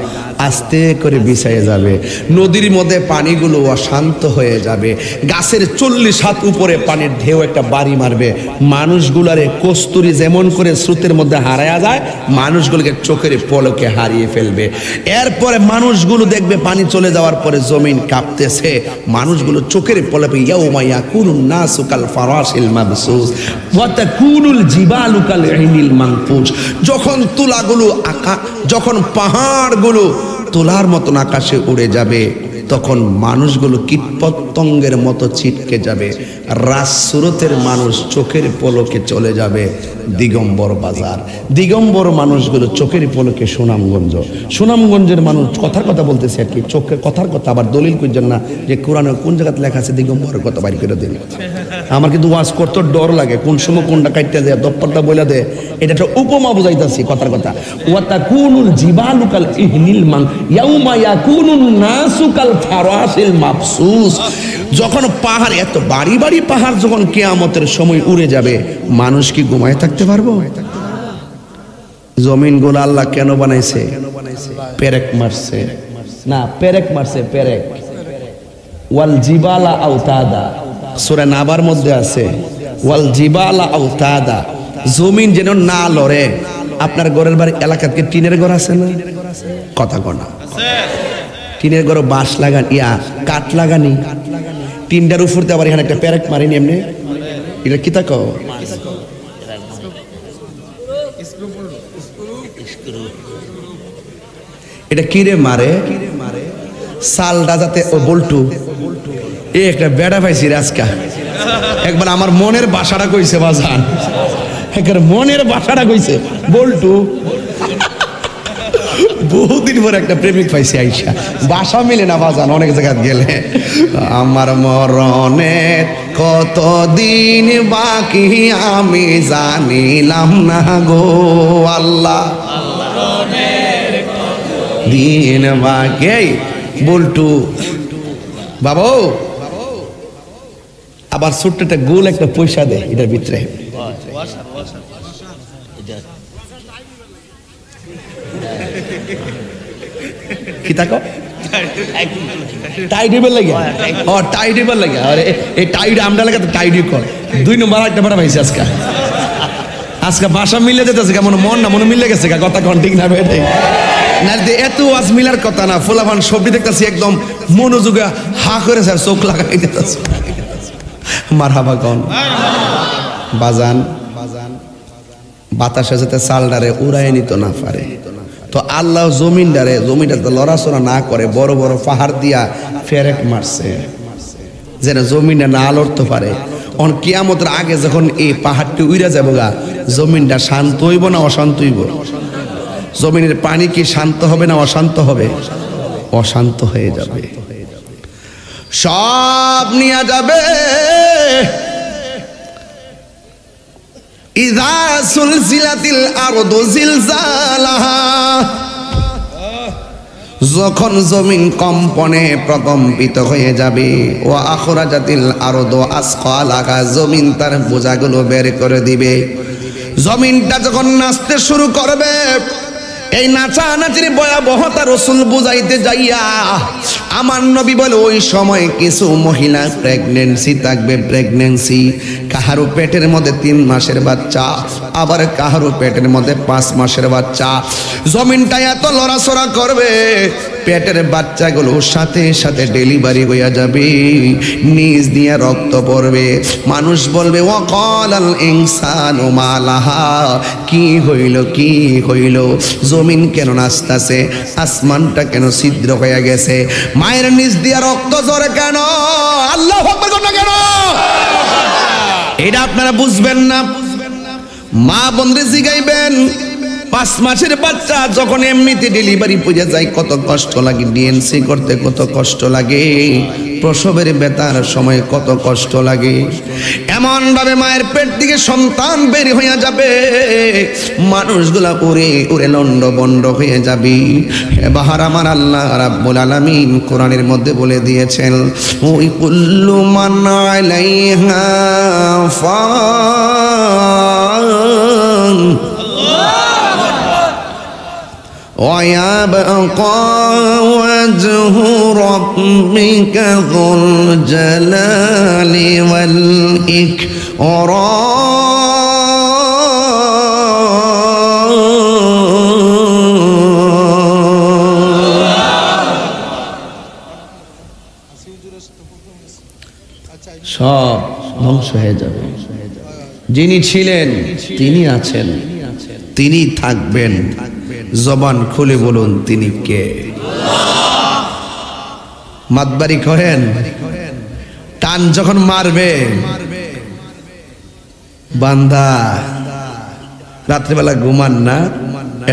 আস্তে করে বিছায়ে যাবে, নদীর মধ্যে পানিগুলো অশান্ত হয়ে যাবে, গাছের 40 হাত উপরে পানির ঢেউ একটা বাড়ি মারবে, মানুষগুলারে কস্তুরি যেমন করে স্রোতের মধ্যে হারায়া যায় মানুষগুলোকে চোখের পলকে হারিয়ে ফেলবে। এরপরে মানুষগুলো দেখবে পানি চলে যাওয়ার পরে জমিন কাঁপতেছে, মানুষগুলো চোখের পলকে ইয়াউমা ইয়াকুনুন নাসু কাল ফারাশিল মাবসুস ওয়া তাকুনুল জিবালু কাল ইনিল মানফুস। যখন তুলাগুলো যখন পাহাড়গুলো তোলার মতন আকাশে উড়ে যাবে তখন মানুষগুলো কীটপতঙ্গের মতো ছিটকে যাবে। রাজসুরতের মানুষ চোখের পলকে চলে যাবে দিগম্বর বাজার, দিগম্বর মানুষগুলো চোখের পলকে সুনামগঞ্জ, সুনামগঞ্জের মানুষ কথার কথা বলতেছে আর কি, চোখের কথার কথা। আবার দলিল করছেন না যে কোরআনে কোন জায়গাতে লেখা আছে দিগম্বরের কথা বাইর করে দিন। আমার কিন্তু ওয়াজ করতে ডর লাগে, কোন সময় কোনটা কাটতে দেয় দপ্পরটা বলে দেয়, এটা একটা উপমা বুঝাইতেছি কথার কথা। ওয়া তাকুনুল জিবালু কাল ইহনিল মান ইয়াউমা ইয়াকুনুন নাসু কাল ফারাশিল মাবসুস। যখন পাহাড় এত বাড়ি বাড়ি পাহাড় যখন কিয়ামতের সময় উড়ে যাবে, মানুষ কি ঘুমায় থাকতে পারবো? জমিনগুলো আল্লাহ কেন বানাইছে? পেরেক মারছে না, পেরেক মারছে, পেরেক। ওয়াল জিবালা আওতাদা, সূরা নাবার মধ্যে আছে ওয়াল জিবালা আওতাদা, জমিন যেন না লড়ে। আপনার ঘরের বাড়ি এলাকাতে টিনের ঘর আছে না? কথা কনা টিনের ঘর বাঁশ লাগান কাঠ লাগানি, টিনটার উপর দিয়ে আবার এখানে একটা পেরেক মারিনি এমনি, এটা কি তাক এটা কিরে মারে সালটা যাতে ও বল্টু এ একটা বেড়া পাইছি রাজকা একবার আমার মনের বাসাটা কইছে বাজান একবার মনের বাসাটা কইছে বল্টু বহুদিন পর একটা প্রেমিক পাইছি আইসা বাসা মিলে না বাজান অনেক জায়গায় গেলে আমার মরণের কতদিন বাকি আমি জানিলাম না গো আল্লাহ দিন বাকি বল্টু বাবু আবার ছোট্ট একটা গোল একটা পয়সা দে এটার ভিতরে কি থাকো টাইডেবল লাগে ও টাইডেবল লাগে আরে এই টাইড আমরা লাগে তো টাইডই কর 2 নম্বর একটা বড় ভাইছে আজকে ভাষা মিলে যেতেছে কেমন মন না মনে মিলে গেছে কথা কোন ঠিক না বেটে না এত আজ মিলার কথা না ফুলাফান সবজি দেখতেছি একদম মনোযোগে হা করে স্যার চোখ লাগাই দিতেছে মারহাবা কোন বাজান বাতাসে যাতে চালডারে উড়াই নিত না পারে তো আল্লাহ জমিনটারে লড়াচড়া না করে বড় বড় পাহাড় দিয়া ফেরেক মারছে যেন জমিনটা না লড়তে পারে অন কিয়ামতের আগে যখন এই পাহাড়টি উইরা যাবো গা জমিনটা শান্ত হইব না অশান্ত হইব জমিনের পানি কি শান্ত হবে না অশান্ত হবে অশান্ত হয়ে যাবে সব নিয়ে যাবে ইযা সুলসিলাতিল আরদু জিলজালাহা যখন জমিন কম্পনে প্রকম্পিত হয়ে যাবে ও আখরাজাতিল আরদু আসকালাহা জমিন তার বোঝাগুলো বের করে দিবে জমিনটা যখন নাচতে শুরু করবে এই নাচানাচির ভয়াবহতা রাসূল বুঝাইতে যাইয়া আমার নবী বলে ওই সময় কিছু মহিলা প্রেগন্যান্সি থাকবে প্রেগন্যান্সি কাহারো পেটের মধ্যে 3 মাসের বাচ্চা আবার কাহারো পেটের মধ্যে 5 মাসের বাচ্চা জমিনটা এত লড়াচড়া করবে পেটের বাচ্চাগুলো সাথে সাথে ডেলিভারি হইয়া যাবে নিজ দিয়ে রক্ত পড়বে মানুষ বলবে ওয়াকালাল ইনসানু মালাহা কি হইল জমিন কেন নাচতাছে আসমানটা কেন ছিদ্র হয়ে গেছে মায়ের নিজ দিয়ে রক্ত ঝরে কেন আল্লাহু আকবার কোন কেন এটা আপনারা বুঝবেন না মা বন্ধে জিগাইবেন 5 মাসের বাচ্চা যখন এমনিতে ডেলিভারি পড়ে যায় কত কষ্ট লাগে ডিএনসি করতে কত কষ্ট লাগে প্রসবের ব্যথার সময় কত কষ্ট লাগে এমন ভাবে মায়ের পেট থেকে সন্তান বের হয়ে যাবে মানুষগুলা উড়ে উড়ে লন্ডভন্ড হয়ে যাবে এবার আমার আল্লাহ রাব্বুল আলামিন কোরআনের মধ্যে বলে দিয়েছেন ওই কুল্লু মান আলাইহা ফান ويبقى وجه ربك ذو الجلال والإكرام সব ধ্বংস হয়ে যাবে যিনি ছিলেন তিনি আছেন তিনি থাকবেন জবান খুলে বলুন তিনি কে মাতবারি করেন টান যখন মারবে বান্দা রাত্রিবেলা ঘুমান না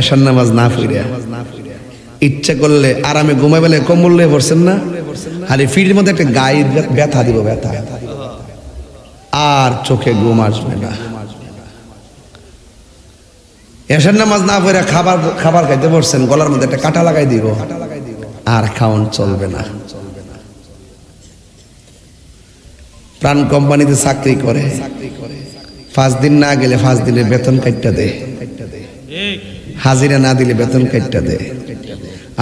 এশার নামাজ না পড়িয়া ইচ্ছা করলে আরামে ঘুমাই বেলে কম্বল নিয়ে পড়ছেন না আর এই ফিটের মধ্যে একটা গায়ের ব্যথা দিব ব্যথা আর চোখে ঘুম আসবে না এশার নামাজ না পড়ে খাবার খাইতে বসছেন গলার মধ্যে একটা কাঁটা লাগাই দিব আর খাওন চলবে না প্রাণ কোম্পানিতে চাকরি করে 5 দিন না গেলে 5 দিনের বেতন কাটটা দেয় হাজিরা না দিলে বেতন কাটটা দেয়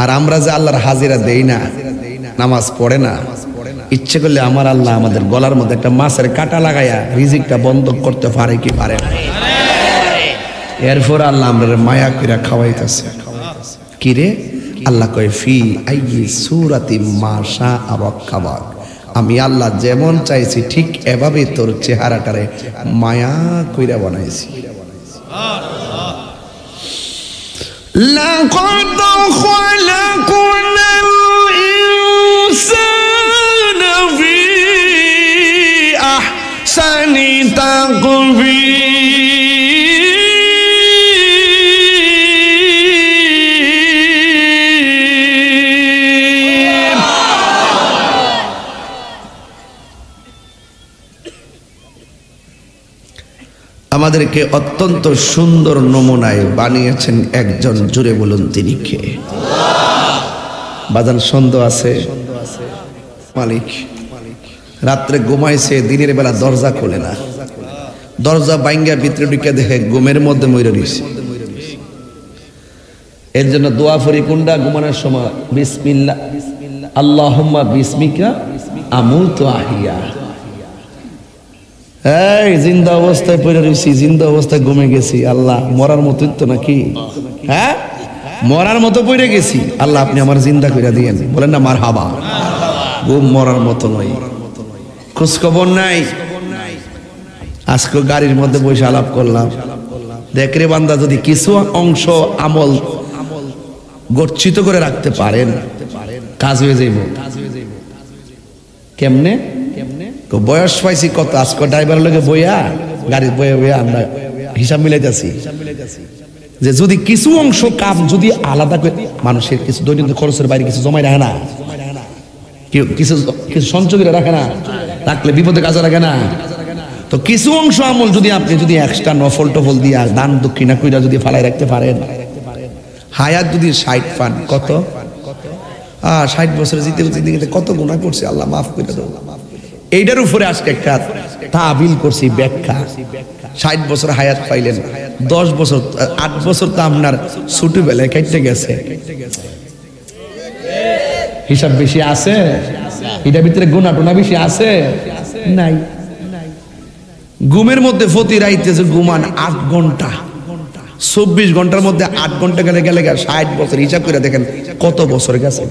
আর আমরা যে আল্লাহর হাজিরা দেই না নামাজ পড়ে না ইচ্ছে করলে আমার আল্লাহ আমাদের গলার মধ্যে একটা মাছের কাঁটা লাগাইয়া রিজিকটা বন্ধ করতে পারে কি পারে না এরপর আল্লাহ আমরা মায়া কইরা খাওয়াইতেছে কি রে আল্লাহ কয় ফি আইয়ি সূরাতি মা শাআ রাক্কাবাক আমি আল্লাহ যেমন চাইছি ঠিক এভাবে তোর চেহারাটারে মায়া কইরা বানাইছি لقد خلقنا الإنسان في أحسن تقويم আমাদেরকে অত্যন্ত সুন্দর নমুনায় বানিয়েছেন একজন, জুড়ে বলুন তিনি কে? বাজান সন্দেহ আছে? মালিক রাত্রে ঘুমাইছে, দিনের বেলা দরজা খোলে না, দরজা বাইঙ্গা ভিতরে ঢুকে দেখে ঘুমের মধ্যে মইরা রইছে। এর জন্য দোয়া ফরি কুন্ডা ঘুমানোর সময়, বিসমিল্লাহ আল্লাহুম্মা বিসমিকা আমুতু আহিয়া। এই জিন্দা অবস্থায় পড়ে রয়েছি, জিন্দা অবস্থায় ঘুমে গেছি, আল্লাহ মরার মতোই তো নাকি, হ্যাঁ মরার মতো পড়ে গেছি, আল্লাহ আপনি আমার জিন্দা করে দিয়েন। বলেন না মারহাবা। ঘুম মরার মতো নয়, খোঁজখবর নাই। আজকে গাড়ির মধ্যে বসে আলাপ করলাম, দেখ রে বান্দা, যদি কিছু অংশ আমল গচ্ছিত করে রাখতে পারেন কাজ হয়ে যাইব। কেমনে? বয়স পাইছি কত, আজকে ড্রাইভার লোকে বইয়া গাড়ি বয়ে বইয়া আমরা হিসাব মিলাইতেছি যে যদি কিছু অংশ কাম যদি আলাদা করে, মানুষের কিছু দৈনন্দিন খরচের বাইরে কিছু জমাই রাখে না, কিছু কিছু সঞ্চয় করে রাখে না, রাখলে বিপদে কাজে রাখে না। তো কিছু অংশ আমল যদি আপনি যদি এক্সট্রা নফল টফল দিয়া দান দক্ষিণা কইরা যদি ফালাই রাখতে পারেন, হায়াত যদি 60 পান, কত 60 বছরে জিতে জিতে কত গুনাহ করছে, আল্লাহ মাফ করে দাও। এইটার উপরে আজকে একটা তাবিল করছি ব্যাখ্যা। 60 বছর হায়াত পাইলেন, 10 বছর 8 বছর তো আপনার ছোটবেলায় কেটে গেছে। হিসাব বেশি আছে? এটার ভিতরে গুনাহ টুনা বেশি আছে? নাই। ঘুমের মধ্যে প্রতি রাইতে যে ঘুমান 8 ঘন্টা, 24 ঘন্টার মধ্যে 8 ঘন্টা গেলে 60 বছর, হিসাব করে দেখেন কত বছর গেছে।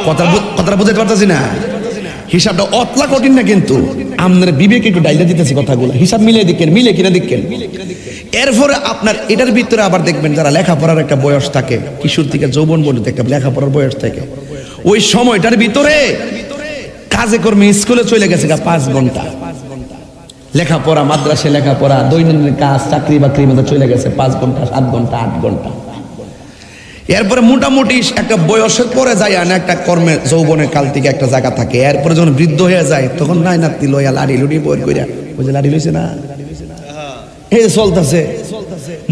কথাটা বুঝতে পারতেছি না, হিসাবটা অতলা কঠিন না, কিন্তু আপনার বিবেক একটু ডাইলা দিতেছি কথাগুলো, হিসাব মিলে দিকেন, মিলে কিনা দিকেন। এরপরে আপনার এটার ভিতরে আবার দেখবেন যারা লেখাপড়ার একটা বয়স থাকে, কিশোর থেকে যৌবন পর্যন্ত একটা লেখাপড়ার বয়স থাকে, ওই সময়টার ভিতরে কাজে কর্মে স্কুলে চলে গেছে 5 ঘন্টা, লেখাপড়া মাদ্রাসা লেখাপড়া দৈনন্দিন কাজ চাকরি বাকরির মধ্যে চলে গেছে 5 ঘন্টা 7 ঘন্টা 8 ঘন্টা। এরপরে মোটামুটি একটা বয়সের পরে যায় না, একটা কর্মে যৌবনের কাল থেকে একটা জায়গা থাকে। এরপরে যখন বৃদ্ধ হয়ে যায় তখন নাই নাতি লইয়া লাড়ি লুড়ি বই কইরা, ওই যে লাড়ি লইছে না, এই চলতেছে,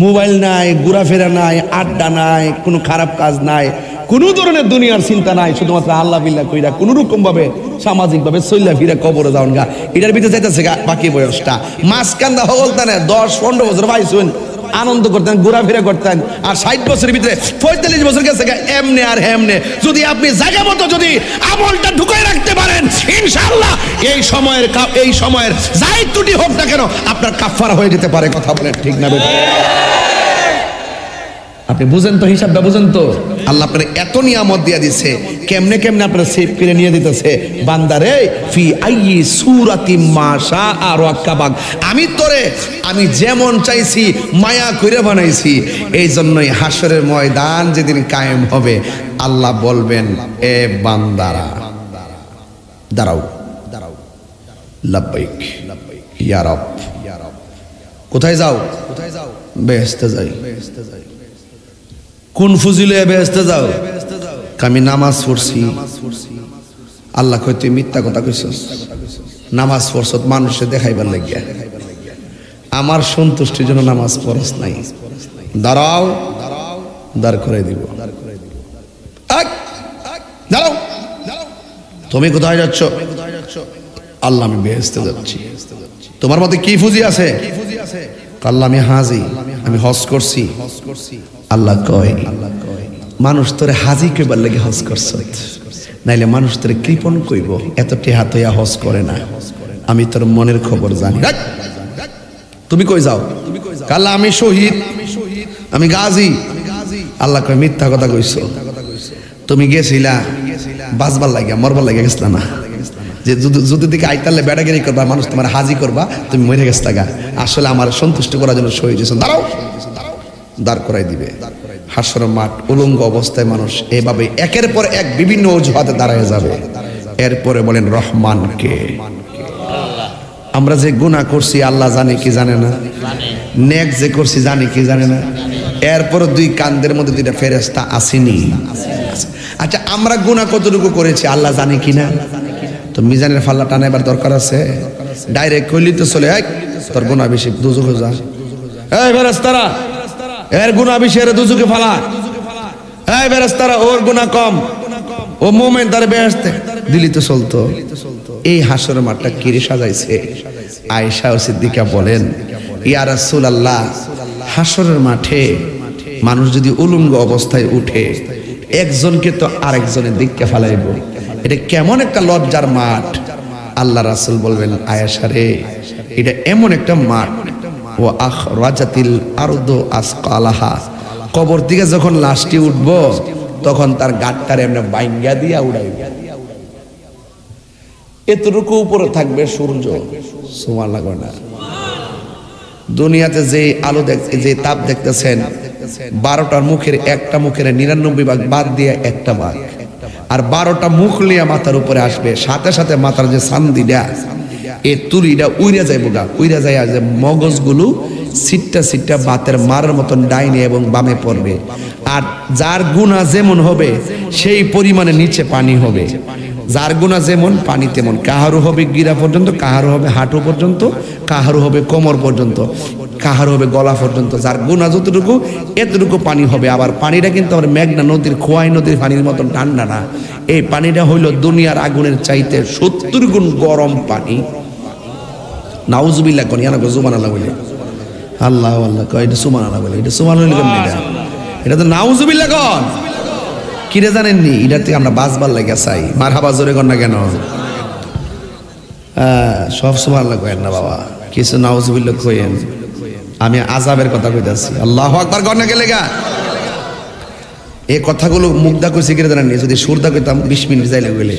মোবাইল নাই, ঘোরাফেরা নাই, আড্ডা নাই, কোনো খারাপ কাজ নাই, কোনো ধরনের দুনিয়ার চিন্তা নাই, শুধুমাত্র আল্লাহ বিল্লাহ কইরা কোন রকম ভাবে সামাজিক ভাবে চইলা ফিরা কবরে যাওন গা। এটার ভিতরে যাইতেছে গা বাকি বয়সটা। মাঝখান্দা হলতানে 10-15 বছর পাইছেন, আনন্দ করতেন, ঘোরাফেরা করতেন, আর 60 বছরের ভিতরে 45 বছর গেছে এমনে আর হেমনে। যদি আপনি জায়গা মতো যদি আমলটা ঢুকাই রাখতে পারেন, ইনশাআল্লাহ এই সময়ের যাই ত্রুটি হোক না কেন আপনার কাফারা হয়ে যেতে পারে। কথা বলেন ঠিক না বেঠিক? আপনি বুঝেন তো, হিসাবটা বুঝেন তো? আল্লাহ আপনার এত নিয়ামত দিয়া দিছে, কেমনে কেমনে আপনার সেভ করে নিয়ে দিতেছে। বান্দারে ফি আইয়ি সূরাতিম মা শাআ রাক্কাবাক, আমি যেমন চাইছি মায়া করে বানাইছি। এই জন্যই হাসরের ময়দান যেদিন কায়েম হবে, আল্লাহ বলবেন, এ বান্দারা দাঁড়াও, লাব্বাইক ইয়া রব। কোথায় যাও? বেহেশতে যাই। কোন ফজিলে বেহেশতে যাও? আমি নামাজ পড়ছি। আল্লাহ কই তুই মিথ্যা কথা কইছস, নামাজ পড়ছ মানুষে দেখাইবার লাগিয়া, আমার সন্তুষ্টির জন্য নামাজ পড়স নাই। দাঁড়াও, দাঁড় করে দিব। দাঁড়াও, তুমি কোথায় যাচ্ছ? আল্লাহ আমি বেহেশতে যাচ্ছি। তোমার মতে কি ফুজি আছে? আল্লাহ আমি হাজি, আমি হজ করছি। আল্লাহ কয়, মানুষ তোরে হাজি কইবার লাগে হজ করছ, নাইলে মানুষ তোরে কৃপণ কইব, এত টেহা তৈয়া হজ করে না। আমি তোর মনের খবর জানি। তুমি কই যাও? আল্লাহ আমি শহীদ, আমি গাজী। আল্লাহ কয় মিথ্যা কথা কইছো, তুমি গেছিলা বাঁচবার লাগিয়া, মরবার লাগিয়া গেছিলা না, যে যদি দিকে আইতালে বেড়াগিরি করবা, মানুষ তোমার হাজি করবা, তুমি মরে গেছ থাকা। আসলে আমার সন্তুষ্ট করার জন্য শহীদ হয়েছ। দাঁড়াও, দাঁড় করাই দিবে। হাসর মাঠ উলঙ্গ অবস্থায় মানুষ এভাবে একের পর এক বিভিন্ন অজুহাতে দাঁড়ায় যাবে। এরপরে বলেন রহমানকে। আমরা যে গুনাহ করছি আল্লাহ জানে কি জানে না? নেক যে করছি জানে কি জানে না? এরপর দুই কান্দের মধ্যে দুইটা ফেরেশতা আসেনি। আচ্ছা আমরা গুনাহ কতটুকু করেছি আল্লাহ জানে কি না? তো মিজানের ফাল্লা টানাবার দরকার আছে? ডাইরেক্ট কইলি তো চলে আয় তোর গুনাহ বেশি দুজকে যা। এই ফেরেশতারা এর গুনাহ বেশি এর দুজকে ফালা। এই ফেরেশতারা ওর গুনাহ কম, ও মুমিন তার বেহেশতে দিলি তো চলতো। এই হাসরের মাঠটা কিরে সাজাইছে? আয়েশা ও সিদ্দিকা বলেন ইয়া রাসূলুল্লাহ, হাসরের মাঠে মানুষ যদি উলঙ্গ অবস্থায় উঠে একজনকে তো আরেকজনের দিককে ফালাইব, এটা কেমন একটা লজ্জার মাঠ। আল্লাহ রাসূল বলবেন আয়েশা রে, এটা এমন একটা মাঠ ও আখরাজাতিল আরদু আসকালাহা, কবর থেকে যখন লাশটি উঠবো তখন তার গাটটারে এমনি বাইঙ্গা দিয়া উড়াইবে। এতটুকু উপরে থাকবে সূর্য, সুবহানাল্লাহ না। দুনিয়াতে যে আলো যে তাপ দেখতেছেন 12টার মুখের একটা মুখের 99 ভাগ বাদ দিয়ে একটা ভাগ, আর 12টা মুখ লিয়া মাথার উপরে আসবে, সাথে সাথে মাথার যে চান্দিটা এই তুলিটা উইরা যাইব গা, উইরা যায় যে মগজগুলো সিটটা সিটটা বাতের মারার মতন ডাইনে এবং বামে পড়বে। আর যার গুনাহ যেমন হবে সেই পরিমাণে নিচে পানি হবে। যার গুনাহ যেমন পানি তেমন, কাহারও হবে গিরা পর্যন্ত, কাহারও হবে হাঁটু পর্যন্ত, কাহারও হবে কোমর পর্যন্ত, কাহারও হবে গলা পর্যন্ত। যার গুনাহ যতটুকু এতটুকু পানি হবে। আবার পানিটা কিন্তু আমার মেঘনা নদীর, খোয়াই নদীর পানির মতন ঠান্ডা না। এই পানিটা হইল দুনিয়ার আগুনের চাইতে 70 গুণ গরম পানি। নাউজুবিল্লাহ কোন ইয়ানা সুবহানাল্লাহ বলে, আল্লাহ আল্লাহ কয় এটা সুবহানাল্লাহ বলে, এটা সুবহানাল্লাহ কেমন? এটা তো নাউজুবিল্লাহ কোন কিরে জানেননি? এটা থেকে আমরা বাজবার লাগে চাই, মারহাবা জোরে কর না কেন? সব সুবহানাল্লাহ কয়েন না বাবা, কিছু নাউজুবিল্লাহ কইেন। আমি আযাবের কথা কইতাছি, আল্লাহু আকবার কর না কে লেগা? এই কথাগুলো মুগ্ধা কইছি কিরে জানেননি? যদি সুরদা কইতাম 20 মিনিট যাইলে গেলে।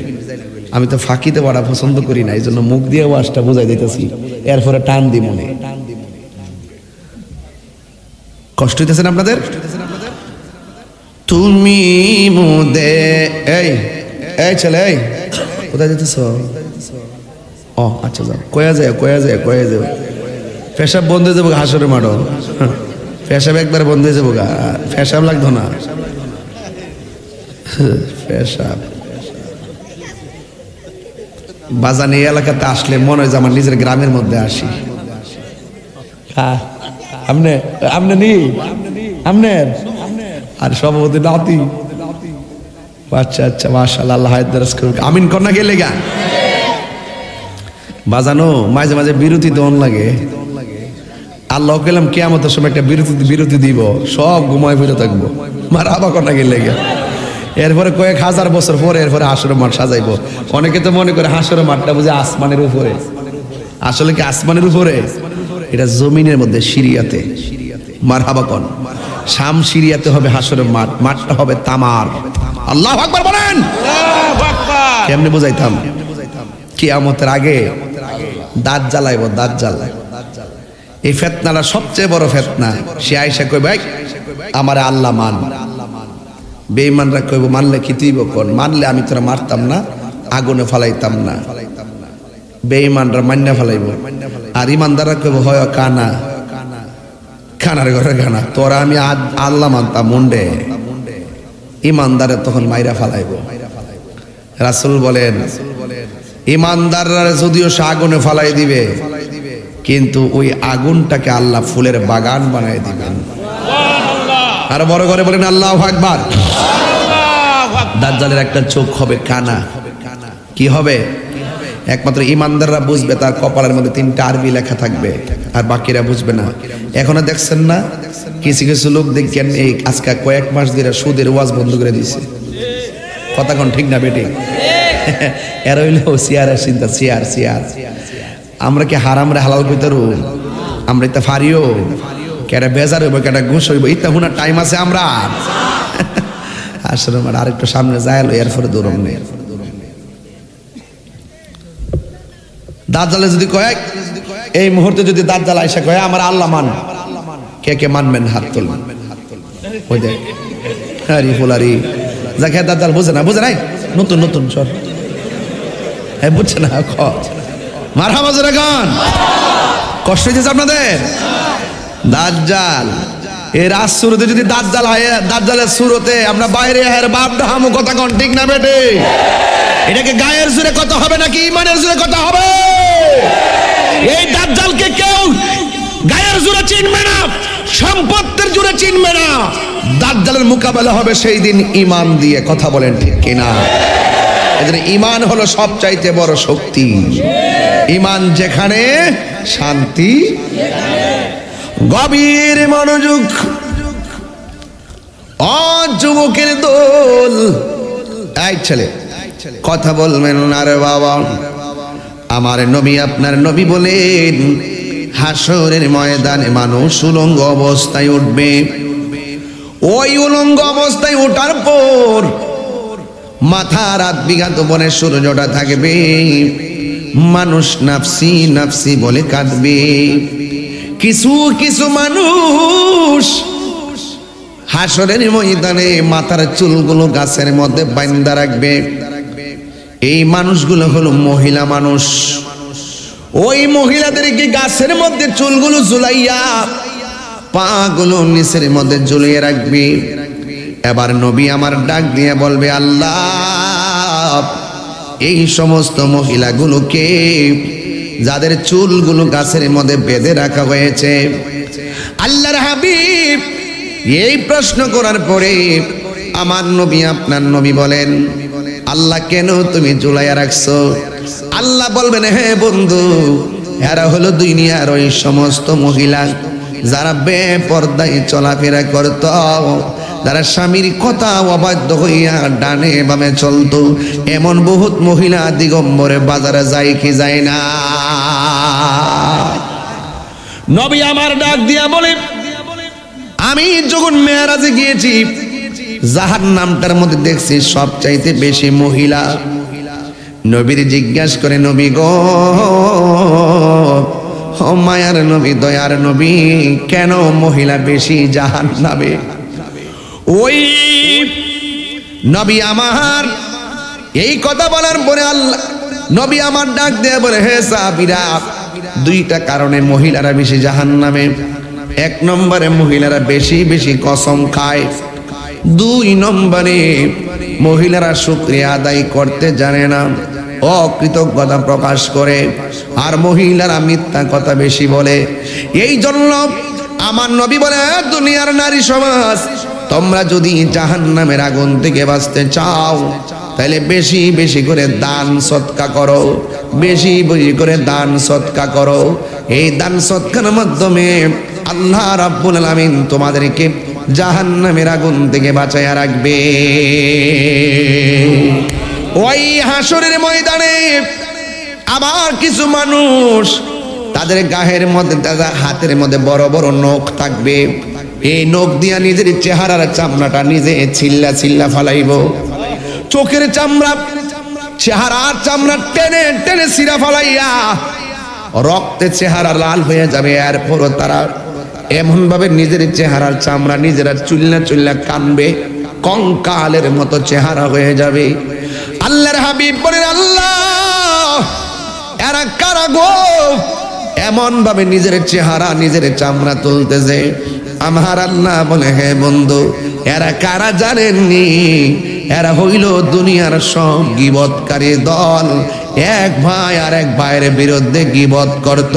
আমি তো ফাঁকিতে পড়া পছন্দ করি না, এই জন্য মুখ দিয়ে ওয়াজটা বুঝাই দিতেছি, এরপরে টান দি মনে। কষ্ট হইতেছে না আপনাদের? তুমি মুদে এই এই ছেলে এই কোথায় যেতেছ? ও আচ্ছা যাও, কয়া যায় কয়া যায় কয়া যাও। পেশাব বন্ধ হয়ে যাবো হাসরে মারো, পেশাব একবার বন্ধ হয়ে যাবো গা, পেশাব লাগতো না পেশাব। বাজান এই এলাকাতে আসলে মনে হয় যে আমার নিজের গ্রামের মধ্যে আসি। আমনে আমনে নি আমনের আর সভাপতি নাতি। আচ্ছা আচ্ছা মাশাআল্লাহ, আল্লাহ হায়াত দারাজ করুক, আমিন কর না গেলে গা। বাজানো মাঝে মাঝে বিরতি দন লাগে। আল্লাহ কেলাম কিয়ামতের সময় একটা বিরতি দিব, সব ঘুমায় ফিরে থাকবো, মারহাবা কর না গেলে গা। এরপরে কয়েক হাজার বছর পরে এরপরে হাসরের মাঠ সাজাইবো। অনেকে তো মনে করে হাসরের মাঠটা বুঝে আসমানের উপরে, আসলে কি আসমানের উপরে? এটা জমিনের মধ্যে সিরিয়াতে। মারহাবা কোন? শাম সিরিয়াতে হবে হাসরের মাঠ, মাঠটা হবে তামার। আল্লাহু আকবার বলেন। আল্লাহু আকবার। কেমনে বুঝাইতাম? কিয়ামতের আগে দাঁত জ্বালাইব, দাঁত জ্বালাই। এই ফিতনাটা সবচেয়ে বড় ফিতনা। সে আয়েশা কই ভাই আমারে আল্লাহ মান। বেঈমানরা কইব মানলে কি তুইব কোন? মানলে আমি তোরা মারতাম না, আগুনে ফালাইতাম না। বেঈমানরা মান্না ফালাইব, আর ইমানদাররা কইব হয় কানা, খানার ঘরে খানা, তোরা আমি আল্লাহ মানতাম মুন্ডে। ইমানদারে তখন মাইরা ফালাইব। রাসূল বলেন ইমানদাররা যদিও সে আগুনে ফালাই দিবে, কিন্তু ওই আগুনটাকে আল্লাহ ফুলের বাগান বানায় দিবেন। আর বড় করে বলেন আল্লাহু আকবার। দাজ্জালের একটা চোখ হবে কানা। কি হবে? একমাত্র ইমানদাররা বুঝবে, তার কপালের মধ্যে 3টা আরবি লেখা থাকবে, আর বাকিরা বুঝবে না। এখনো দেখছেন না কিছু কিছু লোক দেখেন এই আজকে কয়েক মাস ধরে সুদের ওয়াজ বন্ধ করে দিয়েছে। কথা কোন ঠিক না বেটি? এর হইল সিয়ারের চিন্তা, সিয়ার সিয়ার। আমরা কি হারামরে হালাল কইতে রু? আমরা এটা ফারিও কেটা বেজার হইব, কেটা ঘুষ হইব, ইত্যা হুনার টাইম আছে আমরা। আসলে আমার আরেকটু সামনে যায় এরপরে দৌড়ম নেই। দাজ্জালে যদি কয় এই মুহূর্তে যদি দাজ্জাল আয়েশা কয় আমার আল্লাহ মান, কে কে মানবেন হাত তুলবেন? ওই দেখ আরে ফুলারি যাকে দাদাল বোঝে না, বোঝে নাই, নতুন নতুন সর হ্যাঁ বুঝছে না মারহাবা জোরে গান। কষ্ট হয়েছে আপনাদের? দাজ্জাল এর আসুরতে যদি দাজ্জাল হয়, দাজ্জালের সুরতে আমরা বাইরে হের বাপ ডাহামু কথা কোন ঠিক না বেটে? এটাকে গায়ের জোরে কথা হবে নাকি ইমানের জোরে কথা হবে? এই দাজ্জালকে কেউ গায়ের জোরে চিনবে না, সম্পত্তির জোরে চিনবে না। দাজ্জালের মোকাবেলা হবে সেই দিন ইমান দিয়ে, কথা বলেন ঠিক কিনা? এদের ইমান হলো সবচাইতে বড় শক্তি। ইমান যেখানে শান্তি। গভীর মনোযোগ। ও যুবকের দল, এই ছেলে কথা বলবেন না রে বাবা। আমার নবী আপনার নবী বলেন হাসরের ময়দানে মানুষ উলঙ্গ অবস্থায় উঠবে। ওই উলঙ্গ অবস্থায় ওঠার পর মাথা রাত বিঘাত বনে সূর্যটা থাকবে, মানুষ নাফসি নাফসি বলে কাঁদবে। কিছু কিছু মানুষ হাসরের ময়দানে মাথার চুলগুলো গাছের মধ্যে বাঁধা রাখবে। এই মানুষগুলো হলো মহিলা মানুষ। ওই মহিলাদেরকে গাছের মধ্যে চুলগুলো ঝুলাইয়া পা গুলো নিচের মধ্যে ঝুলিয়ে রাখবে। এবার নবী আমার ডাক দিয়ে বলবে, আল্লাহ এই সমস্ত মহিলাগুলোকে যাদের চুলগুলো গাছের মধ্যে বেঁধে রাখা হয়েছে, আল্লাহর হাবিব এই প্রশ্ন করার পরে আমার নবী আপনার নবী বলেন, আল্লাহ কেন তুমি ঝুলাইয়া রাখছো? আল্লাহ বলবেন, হে বন্ধু, এরা হলো দুনিয়ার ওই সমস্ত মহিলা যারা বেপরদায় চলাফেরা করত, যারা স্বামীর কথা অবাধ্য হইয়া ডানে বামে চলতো। এমন বহুত মহিলা দিগম্বরে বাজারে যায় কি যায় না? নবী আমার ডাক দিয়া বলে, আমি যখন মেরাজে গিয়েছি জাহান্নামটার মধ্যে দেখছি সবচাইতে বেশি মহিলা। নবীর জিজ্ঞাসা করে, নবী গো, ও মায়ার নবী, দয়ার নবী, কেন মহিলা বেশি জাহান্নামে? ওই নবী আমার এই কথা বলার পরে আল্লাহ নবী আমার ডাক দিয়ে বলে, হে সাহাবীরা, দুইটা কারণে মহিলারা বেশি জাহান্নামে। এক নম্বরে মহিলারা বেশি বেশি কসম খায়। দুই নম্বরে মহিলারা শুকরিয়া আদায় করতে জানে না, অকৃতজ্ঞতা প্রকাশ করে। আর মহিলারা মিথ্যা কথা বেশি বলে। এই জন্য আমার নবী বলে, দুনিয়ার নারী সমাজ, তোমরা যদি জাহান্নামের আগুন থেকে বাঁচতে চাও তাহলে বেশি বেশি করে দান সদকা করো, বেশি বেশি করে দান সদকা করো। এই দান সদকার মাধ্যমে আল্লাহ রাব্বুল আলামিন তোমাদেরকে জাহান্নামের আগুন থেকে বাঁচায়া রাখবে। ওই হাসরের ময়দানে আবার কিছু মানুষ তাদের গায়ের মধ্যে, তাদের হাতের মধ্যে বড় বড় নখ থাকবে। এই নখ দিয়া নিজের চেহারার চামড়াটা নিজে ছিল্লা ছিল্লা ফালাইব। চোখের চামড়া, চেহারার চামড়া টেনে টেনে ছিঁড়া ফালাইয়া রক্তে চেহারা লাল হয়ে যাবে। এরপরও তারা এমন ভাবে নিজের চেহারার চামড়া নিজেরা চুল্লা চুল্লা কানবে, কঙ্কালের মতো চেহারা হয়ে যাবে। আল্লাহর হাবিব বলেন, আল্লাহ এরা কারা গো? এমন ভাবে নিজের চেহারা নিজের চামড়া তুলতেছে। আমার আল্লাহ বলে, হে বন্ধু, এরা কারা জানেননি? এরা হইল দুনিয়ার সব গীবতকারী দল। এক ভাই আর এক ভাইয়ের বিরুদ্ধে গীবত করত,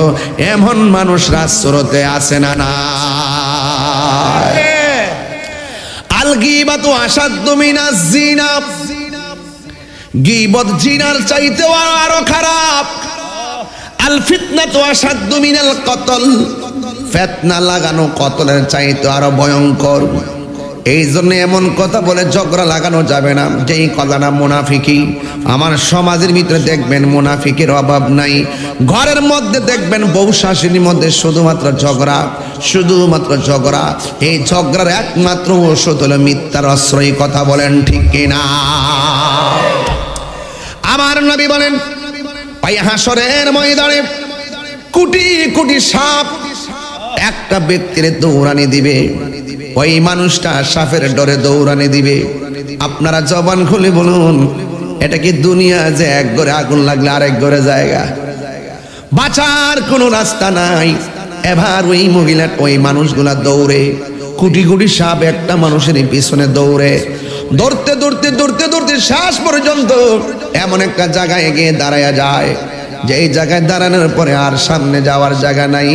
এমন মানুষ রাষ্ট্রতে আছে না? না, আল গীবাতু আসাদ্দু মিনাজ জিনা, গীবত জিনার চাইতেও আরো খারাপ। আল ফিতনাতু আসাদ্দু মিনাল কতল, ফিতনা লাগানো কতলের চাইতে আরো ভয়ঙ্কর। এই জন্য এমন কথা বলে ঝগড়া লাগানো যাবে না, যেই কথাটা মুনাফিকি। আমার সমাজের ভিতরে দেখবেন মুনাফিকের অভাব নাই। ঘরের মধ্যে দেখবেন বউ শাশুড়ির মধ্যে শুধুমাত্র ঝগড়া, শুধুমাত্র ঝগড়া। এই ঝগড়ার একমাত্র ওষুধ হলো মিথ্যার আশ্রয়, কথা বলেন ঠিক কিনা? আমার নবী বলেন, ওই হাসরের ময়দানে কোটি কোটি সাপ একটা ব্যক্তির দৌড়ানি দিবে। ওই মানুষটা সাপের ডরে দৌড়ানি দিবে। আপনারা জবান খুলে বলুন, এটা কি দুনিয়া যে এক ঘরে আগুন লাগলে আরেক ঘরে জায়গা? বাঁচার কোনো রাস্তা নাই। এবার ওই মহিলা ওই মানুষগুলা দৌড়ে, কোটি কোটি সাপ একটা মানুষের পিছনে দৌড়ে, দৌড়তে দৌড়তে দৌড়তে দৌড়তে শেষ পর্যন্ত এমন একটা জায়গায় গিয়ে দাঁড়ায়া যায় যে এই জায়গায় দাঁড়ানোর পরে আর সামনে যাওয়ার জায়গা নাই।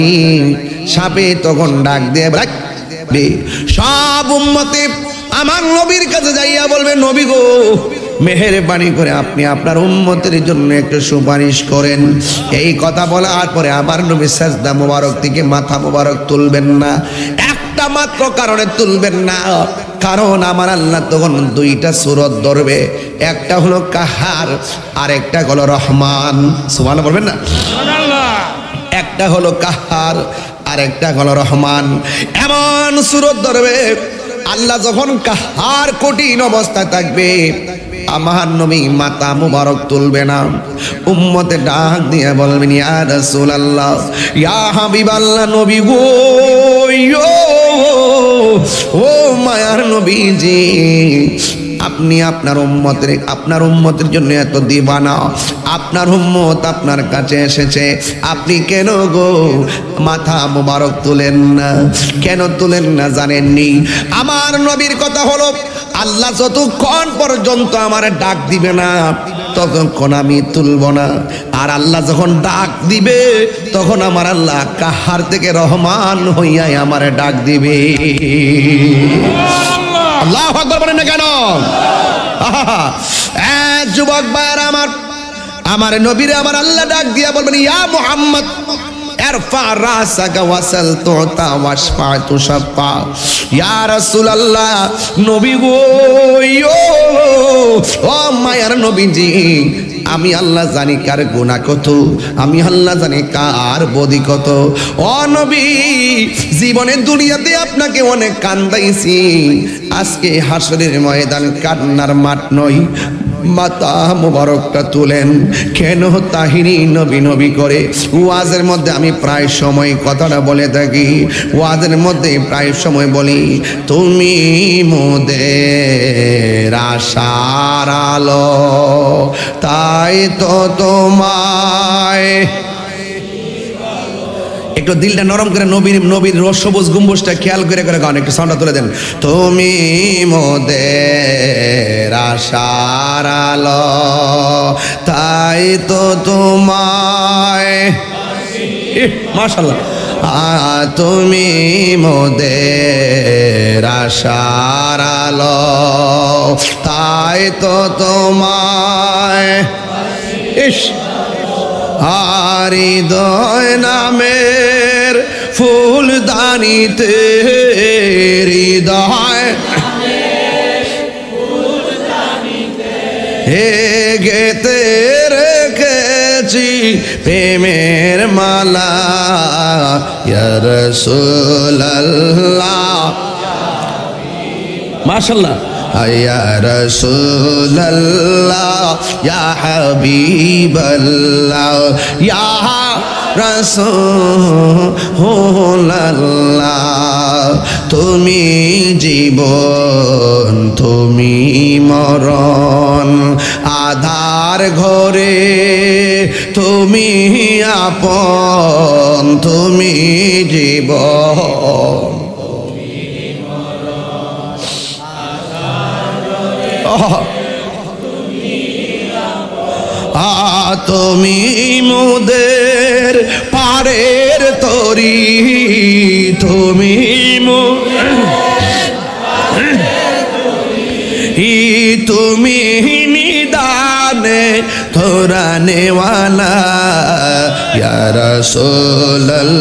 সাপে তখন ডাক দিয়ে সব উম্মতে আমার নবীর কাছে যাইয়া বলবে, নবী গো, মেহেরবানি করে আপনি আপনার উম্মতের জন্য একটু সুপারিশ করেন। এই কথা বলার পরে আমার নবী সাজদা মোবারক থেকে মাথা মোবারক তুলবেন না, একটা মাত্র কারণে তুলবেন না, কারণ আমার আল্লাহ তখন দুইটা সূরত ধরবে, একটা হলো কাহার আর একটা হলো রহমান। সুবহানাল্লাহ বলবেন না? একটা হলো কাহার আর একটা হলো রহমান। এমন সূরত ধরবে আল্লাহ যখন কাহার কঠিন অবস্থায় থাকবে, আমার নবী মাথা মুবারক তুলবে না। উম্মতে ডাক দিয়ে বলবেন, ইয়া রাসূলুল্লাহ, ইয়া হাবিবাল্লাহ, নবী গো, ও মায়ার নবীজি, আপনি আপনার উম্মতের জন্য এত দিবানা, আপনার উম্মত আপনার কাছে এসেছে, আপনি কেন গো মাথা মুবারক তুলেন না? কেন তুলেন না জানেননি? আমার নবীর কথা হলো, আল্লাহ যতক্ষণ পর্যন্ত আমার ডাক দিবে না ততক্ষণ আমি তুলব না, আর আল্লাহ যখন ডাক দিবে তখন আমার আল্লাহ কাহার থেকে রহমান হইয়া আমার ডাক দিবে। আল্লাহু আকবার বলেন না কেন? যুবক ভাইরা আমার নবীরে আমার আল্লাহ ডাক দিয়া বলবেন, ইয়া মুহাম্মদ, ইরফা রাসাকা ওয়াসাল তুতা ওয়াশফা তুশফা। ইয়া রাসূলুল্লাহ, নবী গো, ও মায়ার নবীজি, আমি আল্লাহ জানি কার গুনাহ কত, আমি আল্লাহ জানি কার বদি কত। ও নবী, জীবনের দুনিয়াতে আপনাকে অনেক কান্দাইছি, আজকে হাসরের ময়দান কান্নার মাঠ নয়, মাথা মুবারকটা তুলেন। কেন তাহিনী নবী নবী করে ওয়াজের মধ্যে আমি প্রায় সময় কথাটা বলে থাকি, ওয়াজের মধ্যে প্রায় সময় বলি, তুমি মোদের আশার আলো, তাই তো তোমায়। একটু দিলটা নরম করে নবীর সবুজ গম্বুজটা খেয়াল করে করে গান, একটু সাউন্ডটা তুলে দেন। তুমি মোদের আশার আলো, তাই তো তোমায়, মাশাআল্লাহ, তুমি মোদের আশার আলো, তাই তো তোমায়। ইস, হৃদয় নামের ফুলদানিতে, হৃদয় হে গেতে রেখেছি প্রেমের মালা, ইয়া রাসূলুল্লাহ। মাশাআল্লাহ, ইয়া রাসূলুল্লাহ, ইয়া হাবিবাল্লাহ, ইয়া রাসূলুল্লাহ, তুমি জীবন, তুমি মরণ, আধার ঘরে তুমি আপন, তুমি জীবন, তুমি মোদের পারের তরি, তুমি তুমি নিদানে ধরানেওয়ালা, ইয়া রাসূলুল্লাহ,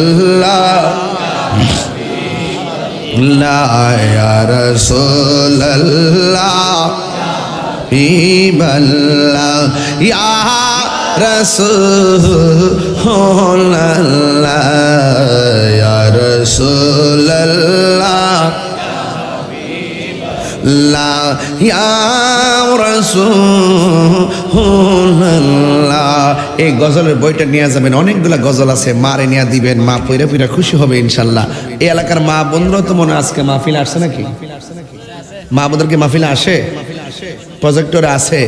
ইয়া রাসূলুল্লাহ, হাবিবাল্লাহ, ইয়া রাসূলুল্লাহ, ইয়া রাসূলুল্লাহ, ইয়া রাসূলুল্লাহ, এই গজলের বইটা নিয়ে যাবেন, অনেকগুলা গজল আছে, মারে নিয়ে দিবেন, মা পইরা পইরা খুশি হবে ইনশাল্লাহ। এই এলাকার মা বন্ধুরা তো মনে হয় আজকে মাহফিল আসছে নাকি? মা বোনদেরকে মাহফিলে আসে, প্রজেক্টরে আছে।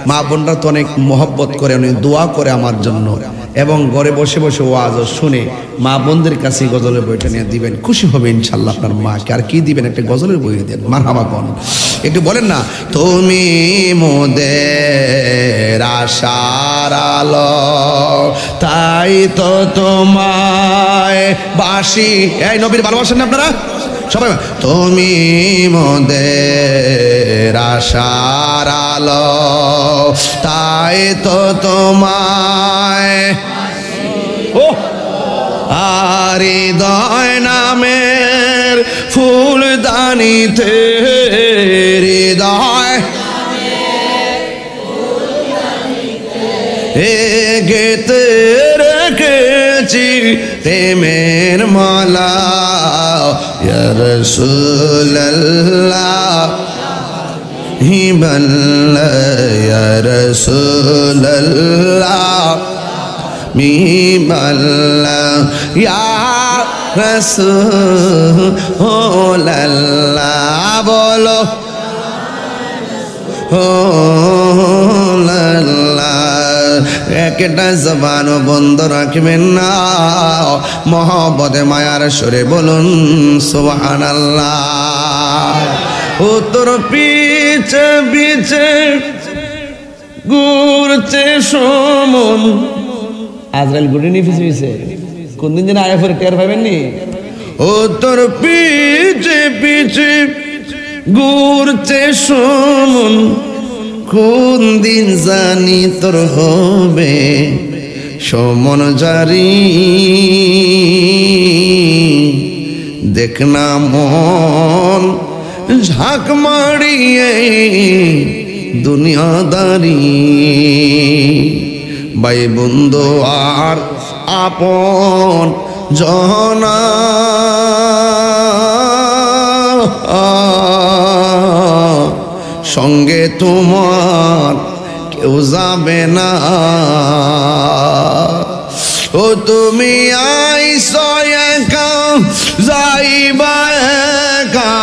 মা বোনরা তো অনেক মহব্বত করে, অনেক দোয়া করে আমার জন্য, এবং ঘরে বসে বসে ওয়াজ শুনে মা বোনদের কাছে গজলের বইটা নিয়ে দিবেন, খুশি হবে ইনশাল্লাহ আপনার মাকে। আর কি দিবেন? একটা গজলের বই দেন, মারহাবা কোন একটু বলেন না, তুমি মোদের আশার আলো, তাই তো তোমায় বাসি। এই নবীর ভালোবাসেন না আপনারা সবাই? তুমি মোদের আশার আলো, তাই তো তোমায় আর হৃদয় নামের ফুলদানিতে, হৃদয় গেতে রেখেছি প্রেমের মালা, ইয়া রাসূলুল্লাহ হিবাল্লা, ইয়া রাসূলুল্লাহ মিবাল্লা, ইয়া রাসূলুল্লাহ বলো একটা জবানও বন্ধ রাখবেন না, মহব্বতে মায়ার সুরে বলুন সুবহানাল্লাহ। ও তোর পিছে পিছে ঘুরছে সমন, আজরাইল গুড়ি নিয়ে পিছে পিছে কোন দিন যেন আয়া ফের টের পাবেন নি। ও তোর পিছে পিছে ঘুরছে সমন, কোন দিন জানি তোর হবে সমন জারি, দেখ না মন ঝাঁক মারিয়ে দুনিয়াদারি, ভাই বন্ধু আর আপন জনা সঙ্গে তোমার কেউ যাবে না। ও তুমি আইছো একা যাইবা একা,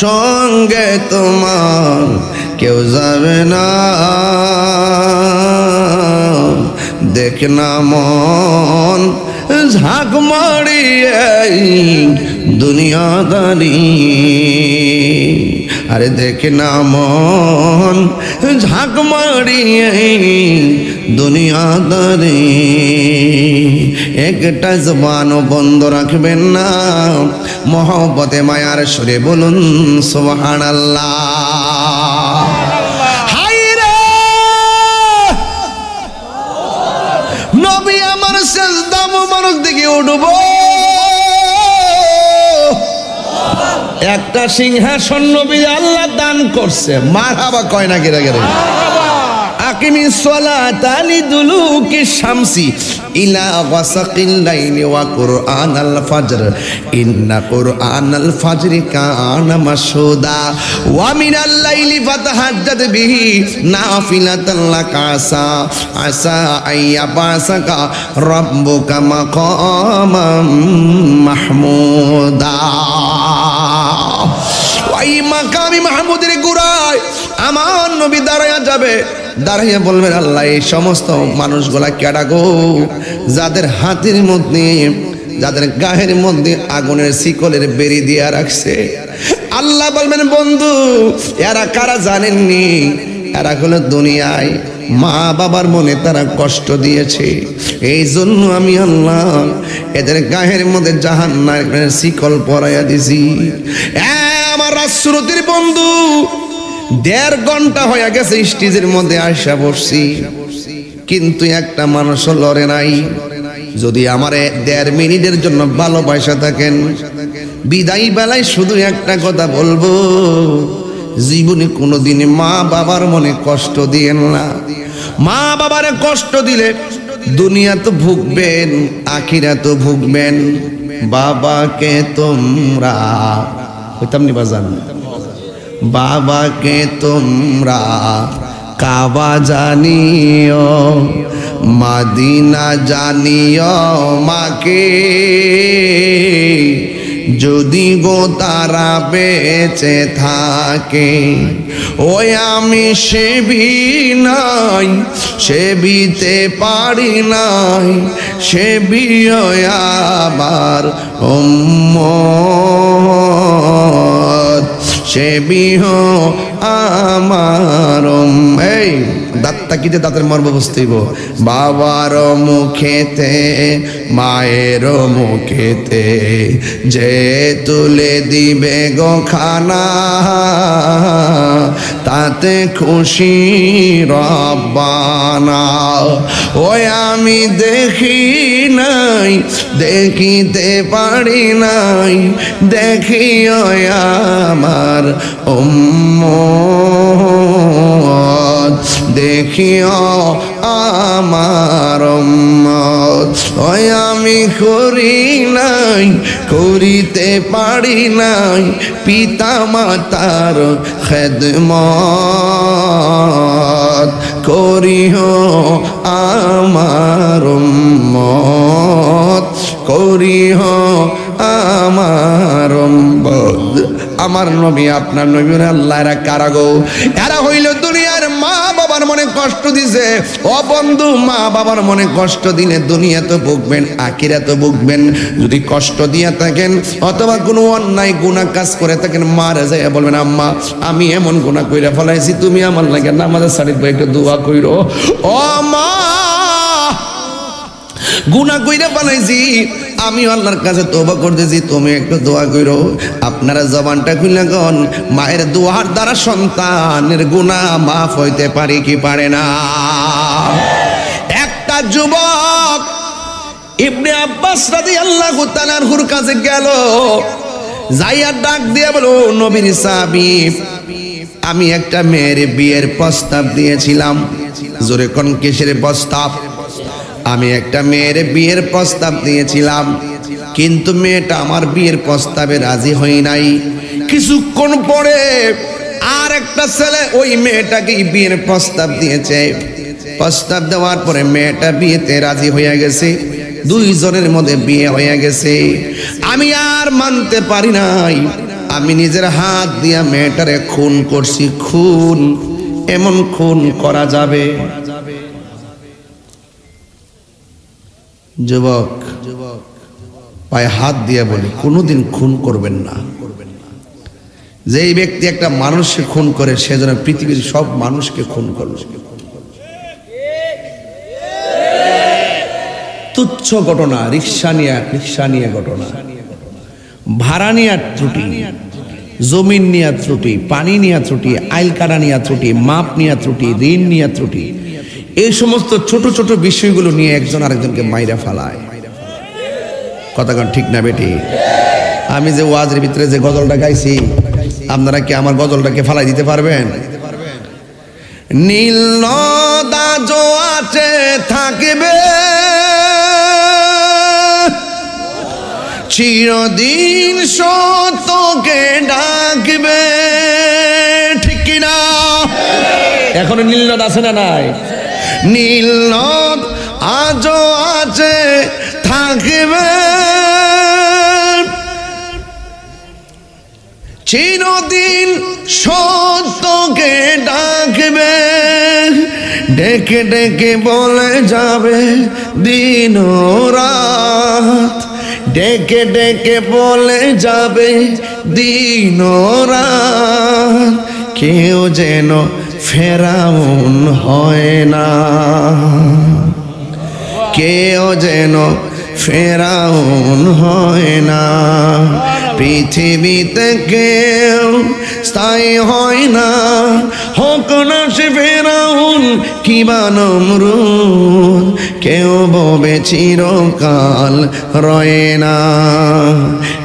সঙ্গে তোমার কেউ যাবে না, দেখ না মন ঝাঁক মারিয়ে দুনিয়াদারি, আরে দেখ না মন ঝাঁক মারিয়ে দুনিয়াদারি। একটা জবানও বন্ধ রাখবেন না, মহব্বতে মায়ার সুরে বলুন সুবহানাল্লাহ। নবী আমার সেজদা মুবারক দিকে উঠব, একটা সিংহাসন নবী আল্লাহ দান করছে, মারহাবা কয় না গেরে গেরে। আকিমিস সালাতা লিদুলুকি শামসি ইলা ওয়াসাকিল লাইলি ওয়া কুরআনাল ফাজর, ইন্না কুরআনাল ফাজরি কানা মাশহুদা, ওয়া মিনাল লাইলি ফাতাহাজ্জাদ বিহি নাফিলাতান লাকা আসা আইয়াবাসাকা রাব্বুকা মাকামাম মাহমুদা। ওই মাকামি মাহমুদের গোড়ায় আমার নবী দাঁড়াইয়া যাবে, দাঁড়াইয়া বলবেন আল্লাহ এই সমস্ত মানুষগুলা কেডা গো, যাদের হাতের মধ্যে যাদের গায়ের মধ্যে আগুনের শিকলের বেরি দিয়া রাখছে। আল্লাহ বলবেন বন্ধু এরা কারা জানেননি, এরা হলো দুনিয়ায় মা বাবার মনে তারা কষ্ট দিয়েছে, এই জন্য আমি আল্লাহ এদের গায়ের মধ্যে জাহান্নামের শিকল পরাইয়া দিছি। আমার রাসূলুর বন্ধু 1.5 ঘন্টা হয়ে গেছে স্টেজের মধ্যে আয়সা বসছি, কিন্তু একটা মানুষও লড়ে নাই। যদি আমার 1.5 মিনিটের জন্য ভালোবাসা থাকেন, বিদায় বেলায় শুধু একটা কথা বলবো, জীবনে কোনোদিন মা বাবার মনে কষ্ট দিয়েন না। মা বাবার কষ্ট দিলে দুনিয়া তো ভুগবেন, আখিরা তো ভুগবেন। বাবাকে তোমরা হইতাম নি বাজান বাবাকে তোমরা কাবা জানিও মদিনা জানিও মাকে যদি গো তারা বেঁচে থাকে ওই আমি সেবি নাই সেবিতে পারি নাই সেবি আবার উম্মত সেবি আমার এই দাঁতটা কিতে দাঁতের মর্ম বুঝতেইব বাবার মুখেতে মায়ের মুখেতে যে তুলে দিবে গো খানা তাতে খুশি রব্বানা ওই আমি দেখি নাই দেখিতে পারি নাই দেখিও আমার উম্মত দেখিও আমার উম্মত ওই আমি করি নাই করিতে পারি নাই পিতা মাতার খেদমত করিও আমার উম্মত করিও আমার উম্মত আমার নবী আপনার নবী আল্লাহ এরা কারা গো এরা হইল দুনিয়ার মা বাবার মনে কষ্ট দিছে ও বন্ধু মা বাবার মনে কষ্ট দিলে দুনিয়া তো ভুগবেন আখিরাত তো ভুগবেন যদি কষ্ট দিয়ে থাকেন অথবা কোনো অন্যায় গুনাহ কাজ করে থাকেন মারা যায় বলবেন আম্মা আমি এমন গুনাহ কইরা ফলাইছি তুমি আমার লাগে নামাজের সারিত একটু দোয়া কইরো ও মা গুনাহ কইরা ফলাইছি আমি আল্লাহর কাছে তওবা করতেছি তুমি একটু দোয়া কইরো আপনারা জবানটা খুলে কোন মায়ের দোয়ার দ্বারা সন্তানের গুনাহ maaf হইতে পারে কি পারে না একটা যুবক ইবনে আব্বাস রাদিয়াল্লাহু তাআলা আনহুর কাছে গেল যাইয়া ডাক দিয়ে বলো নবীর সাহাবী আমি একটা মেয়ের বিয়ের প্রস্তাব দিয়েছিলাম জোরে কোন কিসের প্রস্তাব আমি একটা মেয়ের বিয়ের প্রস্তাব দিয়েছিলাম কিন্তু মেয়েটা আমার বিয়ের প্রস্তাবে রাজি হয় নাই কিছুক্ষণ পরে আর একটা ছেলে ওই মেয়েটাকে বিয়ের প্রস্তাব দিয়েছে প্রস্তাব দেওয়ার পরে মেয়েটা বিয়েতে রাজি হয়ে গেছে দুইজনের মধ্যে বিয়ে হয়ে গেছে আমি আর মানতে পারি নাই আমি নিজের হাত দিয়ে মেয়েটারে খুন করছি খুন এমন খুন করা যাবে যুবক পায়ে হাত দিয়ে বলি কোনোদিন খুন করবেন না যেই ব্যক্তি একটা মানুষকে খুন করে সেজন্য পৃথিবীর সব মানুষকে খুন করল তুচ্ছ ঘটনা রিক্সা নিয়ে ঘটনা ভাড়া নিয়ে ত্রুটি জমিন নিয়ে ত্রুটি পানি নিয়ে ত্রুটি আইল কাটা নিয়ে ত্রুটি মাপ নিয়ে ত্রুটি ঋণ নিয়ে ত্রুটি এই সমস্ত ছোট ছোট বিষয়গুলো নিয়ে একজন আরেকজনকে মাইরা ফেলায় কথাটা ঠিক না বেটি আমি যে ওয়াজের ভিতরে যে গজলটা গাইছি আপনারা কি আমার গজলটাকে ফালাই দিতে পারবেন নীল নদা জো আছে থাকবে চিরদিন সত্যকে ডাকবে ঠিক কিনা এখনো নীল নদ আছে না নাই নীল নদ আজও আছে থাকবে চিরদিন সত্যকে ডাকবে ডেকে ডেকে বলে যাবে দিন রাত ডেকে ডেকে বলে যাবে দিন রাত কেউ যেন ফেরাউন হয় না কেউ যেন ফেরাউন হয় না পৃথিবীতে কেউ স্থায়ী হয় না হোক না সে ফেরাউন কিবা নমরুদ কেউ ববে চিরকাল রয় না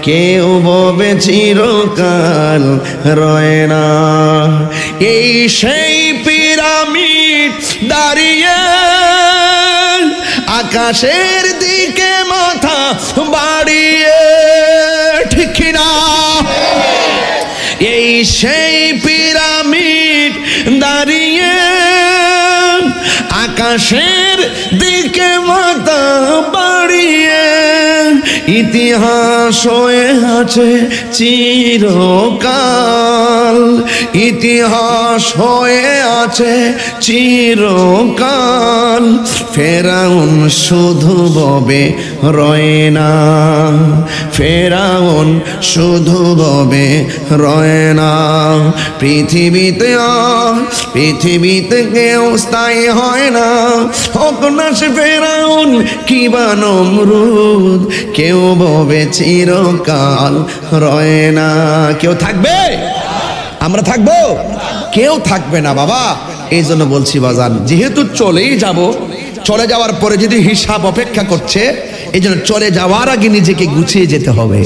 কেউ ববে চিরকাল রয় না এই সেই পিরামিড দাঁড়িয়ে আকাশের দিকে মাথা বাড়িয়ে ঠিক না এই সেই পিরামিড দাঁড়িয়ে আকাশের দিকে মাথা বাড়িয়ে ইতিহাস হয়ে আছে চিরকাল, ইতিহাস হয়ে আছে চিরকাল। ফেরাউন শুধু ববে রয় না, ফেরাউন শুধু ববে রয় না। পৃথিবীতে পৃথিবীতে কেউ স্থায়ী হয় না, হোক না সে ফেরাউন কিবা নমরুদ, কেউ ববে চিরকাল রয় না। কেউ থাকবে? আমরা থাকবো? কেউ থাকবে না বাবা। এই জন্য বলছি বাজান, যেহেতু চলেই যাব, চলে যাওয়ার পরে যদি হিসাব অপেক্ষা করছে, এই জন্য চলে যাওয়ার আগে নিজেকে গুছিয়ে যেতে হবে।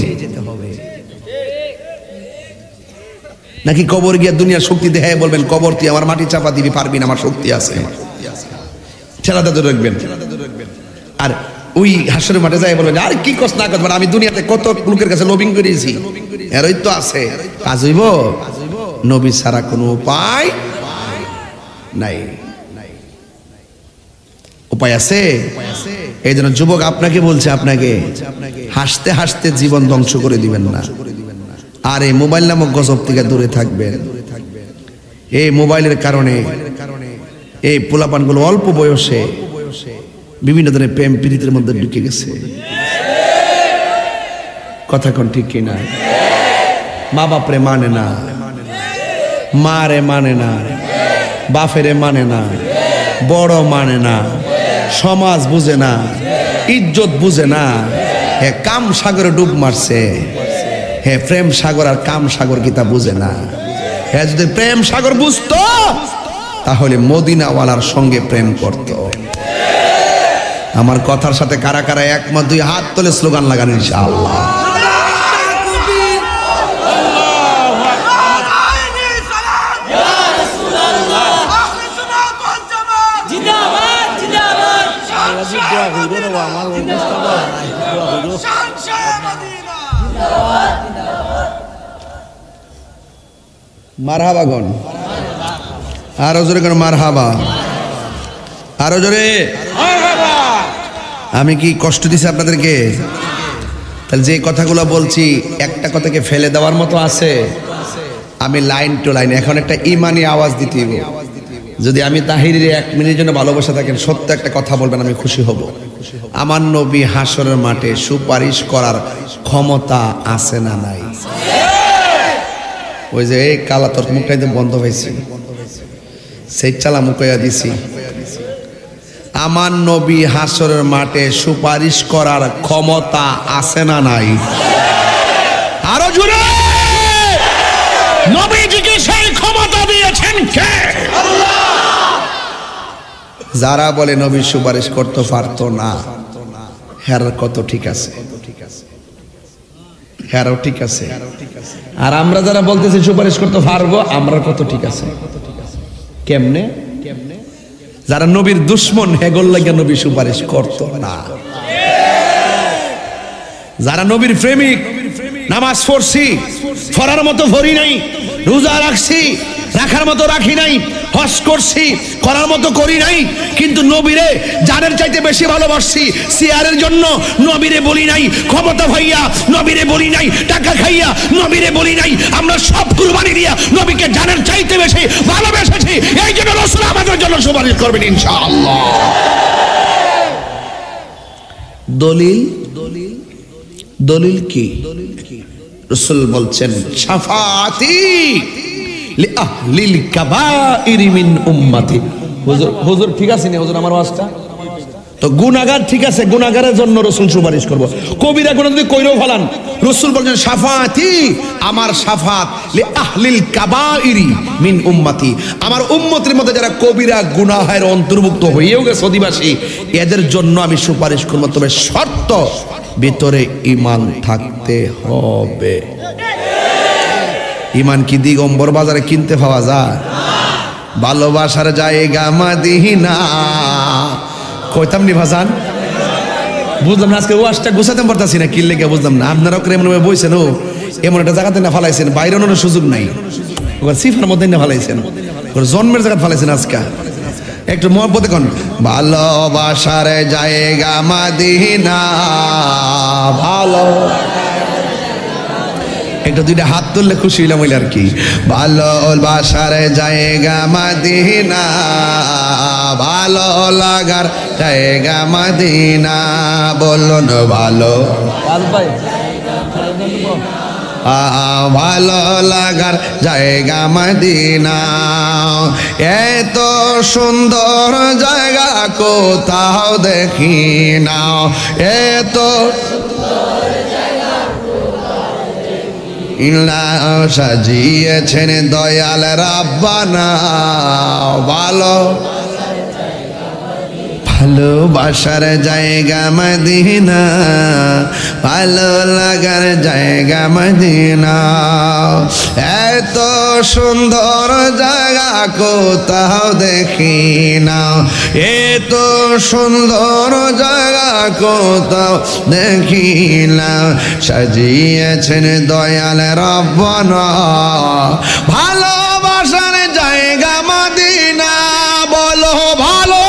নাকি কবর গিয়া দুনিয়ার শক্তি দেখায় বলবেন কবর তুই আমার মাটি চাপা দিবি, পারবি না, আমার শক্তি আছে, ছেলেটা তো রাখবেন। আর ওই হাসরের মাঠে যাই বলবেন আর কি কষ্ট না করবেন, আমি দুনিয়াতে কত লোকের কাছে লবিং করেছি, এরই তো আছে, কাজ হইব? নবী ছাড়া কোনো উপায় নাই। উপায় আছে? এই জন্য যুবক আপনাকে বলছে, আপনাকে হাসতে হাসতে জীবন ধ্বংস করে দিবেন না। আর এই মোবাইল নামক গজব থেকে দূরে থাকবেন। এই মোবাইলের কারণে এই পোলাপানগুলো অল্প বয়সে বিভিন্ন ধরনের প্রেম প্রীতির মধ্যে ঢুকে গেছে। কথা কোন ঠিক কিনা? মা বাপরে মানে না, মারে মানে না, বাপেরে মানে না, বড় মানে না, সমাজ বুঝে না, ইজ্জত বুঝে না। হ্যাঁ, কাম সাগরে ডুব মারছে। হ্যাঁ, প্রেম সাগর আর কাম সাগর কিতা বুঝে না। হ্যাঁ, যদি প্রেম সাগর বুঝতো তাহলে মদিনাওয়ালার সঙ্গে প্রেম করত। আমার কথার সাথে কারা কারা একমত? দুই হাত তুলে স্লোগান লাগান ইনশাআল্লাহ। মারহাবা গন, আরো জোরে গন মারহাবা, আরো জোরে। আমি কি কষ্ট দিছি আপনাদেরকে? তাহলে যে কথাগুলো বলছি একটা কথাকে ফেলে দেওয়ার মতো আছে? আমি লাইন টু লাইন এখন একটা ইমানি আওয়াজ দিতে হবে। যদি আমি তাহিরের 1 মিনিটের জন্য ভালোবাসা থাকেন, সত্য একটা কথা বলবেন, আমি খুশি হব। আমার নবী হাসরের মাঠে সুপারিশ করার ক্ষমতা আছে না নাই? ওই যে এই কালা তোর মুখটাইতে বন্ধ হয়েছে, সেই চালা মুখাইয়া দিছি। আমার নবী হাসরের মাঠে সুপারিশ করার ক্ষমতা আছে না নাই? আরো জোরে। নবীজিকে সেই ক্ষমতা দিয়েছেন কে? আল্লাহ। যারা বলে নবী সুপারিশ করতে পারতো না, হের কত ঠিক আছে, হেরাও ঠিক আছে। আর আমরা যারা বলতেছি সুপারিশ করতে পারবো, আমরা কত ঠিক আছে। কেমনে? যারা নবীর দুশ্মন, হেগল লাগিয়া নবী সুপারিশ করতো না। যারা নবীর প্রেমিক, নামাজ পড়ছি, পড়ার মতো পড়ি নাই, রোজা রাখছি, রাখার মতো রাখি নাই, হজ করছি, করার মতো করি নাই, কিন্তু নবীরে জানের চাইতে বেশি ভালোবাসছি। সিয়ারের জন্য নবীরে বলি নাই, ক্ষমতা ভাইয়া নবীরে বলি নাই, টাকা খাইয়া নবীরে বলি নাই, আমরা সব কুরবানি দিয়া নবীকে জানের চাইতে বেশি ভালোবেসেছি। এই জন্য রাসূল আমাদের জন্য সুপারিশ করবেন ইনশাআল্লাহ। দলিল দলিল কি? রাসূল বলছেন শাফাআতি লিআহলিল কাবাইরি মিন উম্মতি। হুজুর ঠিক আছে না হুজুর আমার ওয়াজটা? তো গুনাহগার ঠিক আছে, গুনাহগারের জন্য রাসূল সুপারিশ করব। কবিরা গুনাহ যদি কইরও ফেলান, রাসূল বলেন শাফাআতি, আমার শাফাত লিআহলিল কাবাইরি মিন উম্মতি, আমার উম্মতের মধ্যে যারা কবিরা গুনাহের অন্তর্ভুক্ত হয়েও গেছে অধিবাসী, এদের জন্য আমি সুপারিশ করব। তবে শর্ত, ভিতরে ঈমান থাকতে হবে। ঈমান কি দিগম্বর বাজারে কিনতে পাওয়া যায়? ভালোবাসার জায়গা মদিনা। কইতাম নি ভাজান? বুঝলাম না, আজকে ওয়াজটা গোছাতে পারতাছি না, কি লেগে বুঝলাম না। আপনারাও কেমন ভাবে বইছেন? ও এমন একটা জায়গাতে না ফালাইছেন বাইরে অন্য সুযোগ নাই, সিফার মধ্যে না ফালাইছেন, জন্মের জায়গা ফালাইছেন। আজকে একটু মহব্বতে কোন ভালোবাসার জায়গা মদিনা, ভালো একটু দুইটা হাত তুললে খুশি হইলাম হইলে আর কি। ভালোবাসার জায়গা মদিনা, ভালো লাগার জায়গা মদিনা, বলুন ভালো ভালো লাগার জায়গা মদিনা। এত সুন্দর জায়গা কোথাও দেখি না, এত ইল্লা সাজিয়েছেন দয়াল রাব্বানা, ভালো ভালোবাসার জায়গা মদিনা, ভালো লাগার জায়গা মদিনা। এত সুন্দর জায়গা কোথাও দেখি না, এত সুন্দর জায়গা কোথাও দেখি না, সাজিয়েছেন দয়াল রাব্বানা, ভালোবাসার জায়গা মদিনা, বলো ভালো।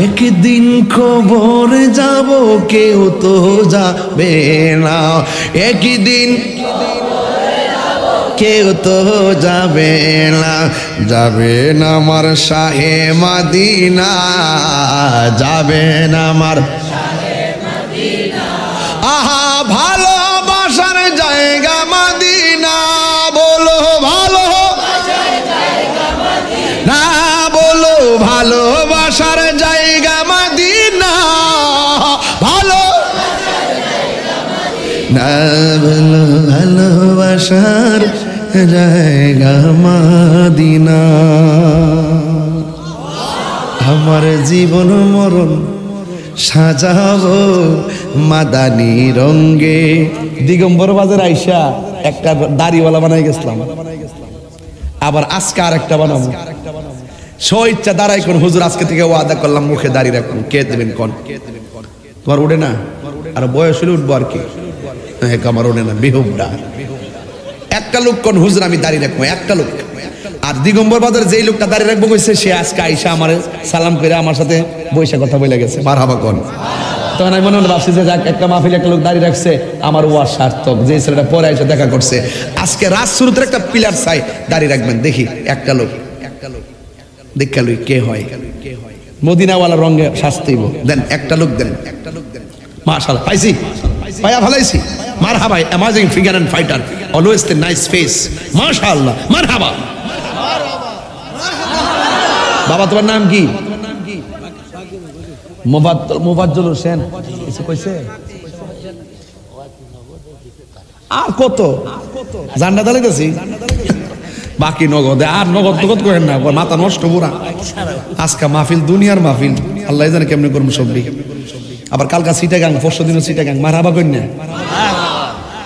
একদিন খবর যাব কেউ তো যাবে না, একদিন কেউ তো যাবে না, যাবে না আমার শাহে মদিনা, যাবে না আমার আহা ভালোবাসার জায়গা মদিনা, বলো ভালো না, বলো ভালোবাসার জায়গা মদিনা, ভালো না, বলো ভালোবাসার জায়গা মদিনা। আমার জীবন মরণ সাজাবো মাদানি রঙ্গে। দিগম্বর বাজার আইসা একটা দাড়িওয়ালা বানাই গেছিলাম, আবার আজকে আর একটা বানাবো। ইচ্ছা দাঁড়াই কোন হুজুর আজকে থেকে ওয়াদা করলাম মুখে দাঁড়িয়ে রাখুন, কে দেবেন কোন? তোমার উঠে না, আর বয়স হলে উঠবো আর কি, আমার উঠে না বেহুবডা। একটা লোক কোন হুজুর আমি দাঁড়িয়ে রাখবো, একটা লোক। আর দিগম্বর বাজার যেই লোকটা দাঁড়িয়ে রাখবো কইছে সে আজকে আইসা আমার সালাম করে আমার সাথে বৈশা কথা বলে গেছে, মারহাবা কোন। তখন আমি মনে মনে ভাবছি যে যাক একটা মাহফিলে একটা লোক দাঁড়িয়ে রাখছে, আমার ওয়াজ সার্থক। যে ছেলেটা পরে এসে দেখা করছে, আজকে রাত শুরুতে একটা পিলার চাই দাঁড়িয়ে রাখবেন, দেখি একটা লোক দেখা লই কে হয়, মদিনাওয়ালা রঙে শাস্তিব দেন, একটা লোক দেন, মাশাআল্লাহ পাইছি, পায়া ভালাইছি, মারহাবা, amazing figure and fighter, always the nice face, মাশাআল্লাহ, মারহাবা। বাবা তোমার নাম কি? মোবাজ্জল হোসেন। কিছু কইছে? আর কত জান্নাত আলাইতাছি, বাকি নগদে। আর নগদ নগদ করেন না, মাথা নষ্ট পুরা। আজকে মাহফিল দুনিয়ার মাহফিল, আল্লাহ জানে কেমনে করবো সবই। আবার কালকা চিটাগাং, পরশু দিনও চিটাগাং, মারহাবা করেন না,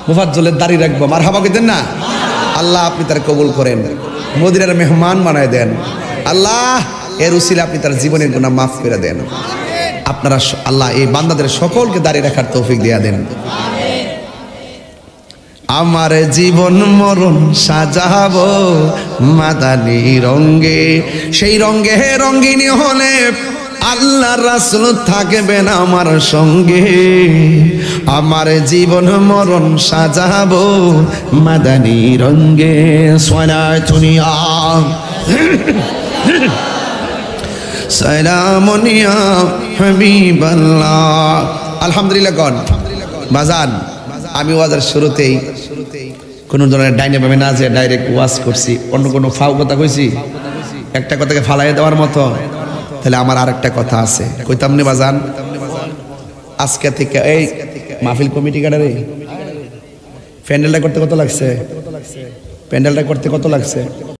মুফাজ্জলের দাড়ি রাখবো, মারহাবা কইতেন না। আল্লাহ আপনি তার কবুল করেন, মদিনার মেহমান বানায় দেন আল্লাহ, এর উসিলে আপনি তার জীবনের গুনাহ মাফ করে দেন। আপনারা আল্লাহ এই বান্দাদের সকলকে দাঁড়িয়ে রাখার তৌফিক দিয়া দেন। আমার জীবন মরণ সাজাবো মাদানি রঙ্গে, সেই রঙ্গে রঙ্গিনী হলে আল্লাহ রাসূল থাকবেন আমার সঙ্গে। আমার জীবন মরণ সাজাবো মাদানি রঙ্গে, সালাতুনিয়া সালামুনিয়া হাবিবাল্লাহ। আলহামদুলিল্লাহ গণ বাজান, আমি ওয়াজের শুরুতেই কোনো ধরনের ডাইনে ভাবে না যে ডাইরেক্ট ওয়াজ করছি, অন্য কোনো ফাউ কথা কইছি, একটা কথাকে ফালাই দেওয়ার মতো। তাহলে আমার আরেকটা কথা আছে, কইতাম নে বাজান। আজকে থেকে এই মাহফিল কমিটি কাটারে প্যান্ডেলটা করতে কত লাগছে? প্যান্ডেলটা করতে কত লাগছে?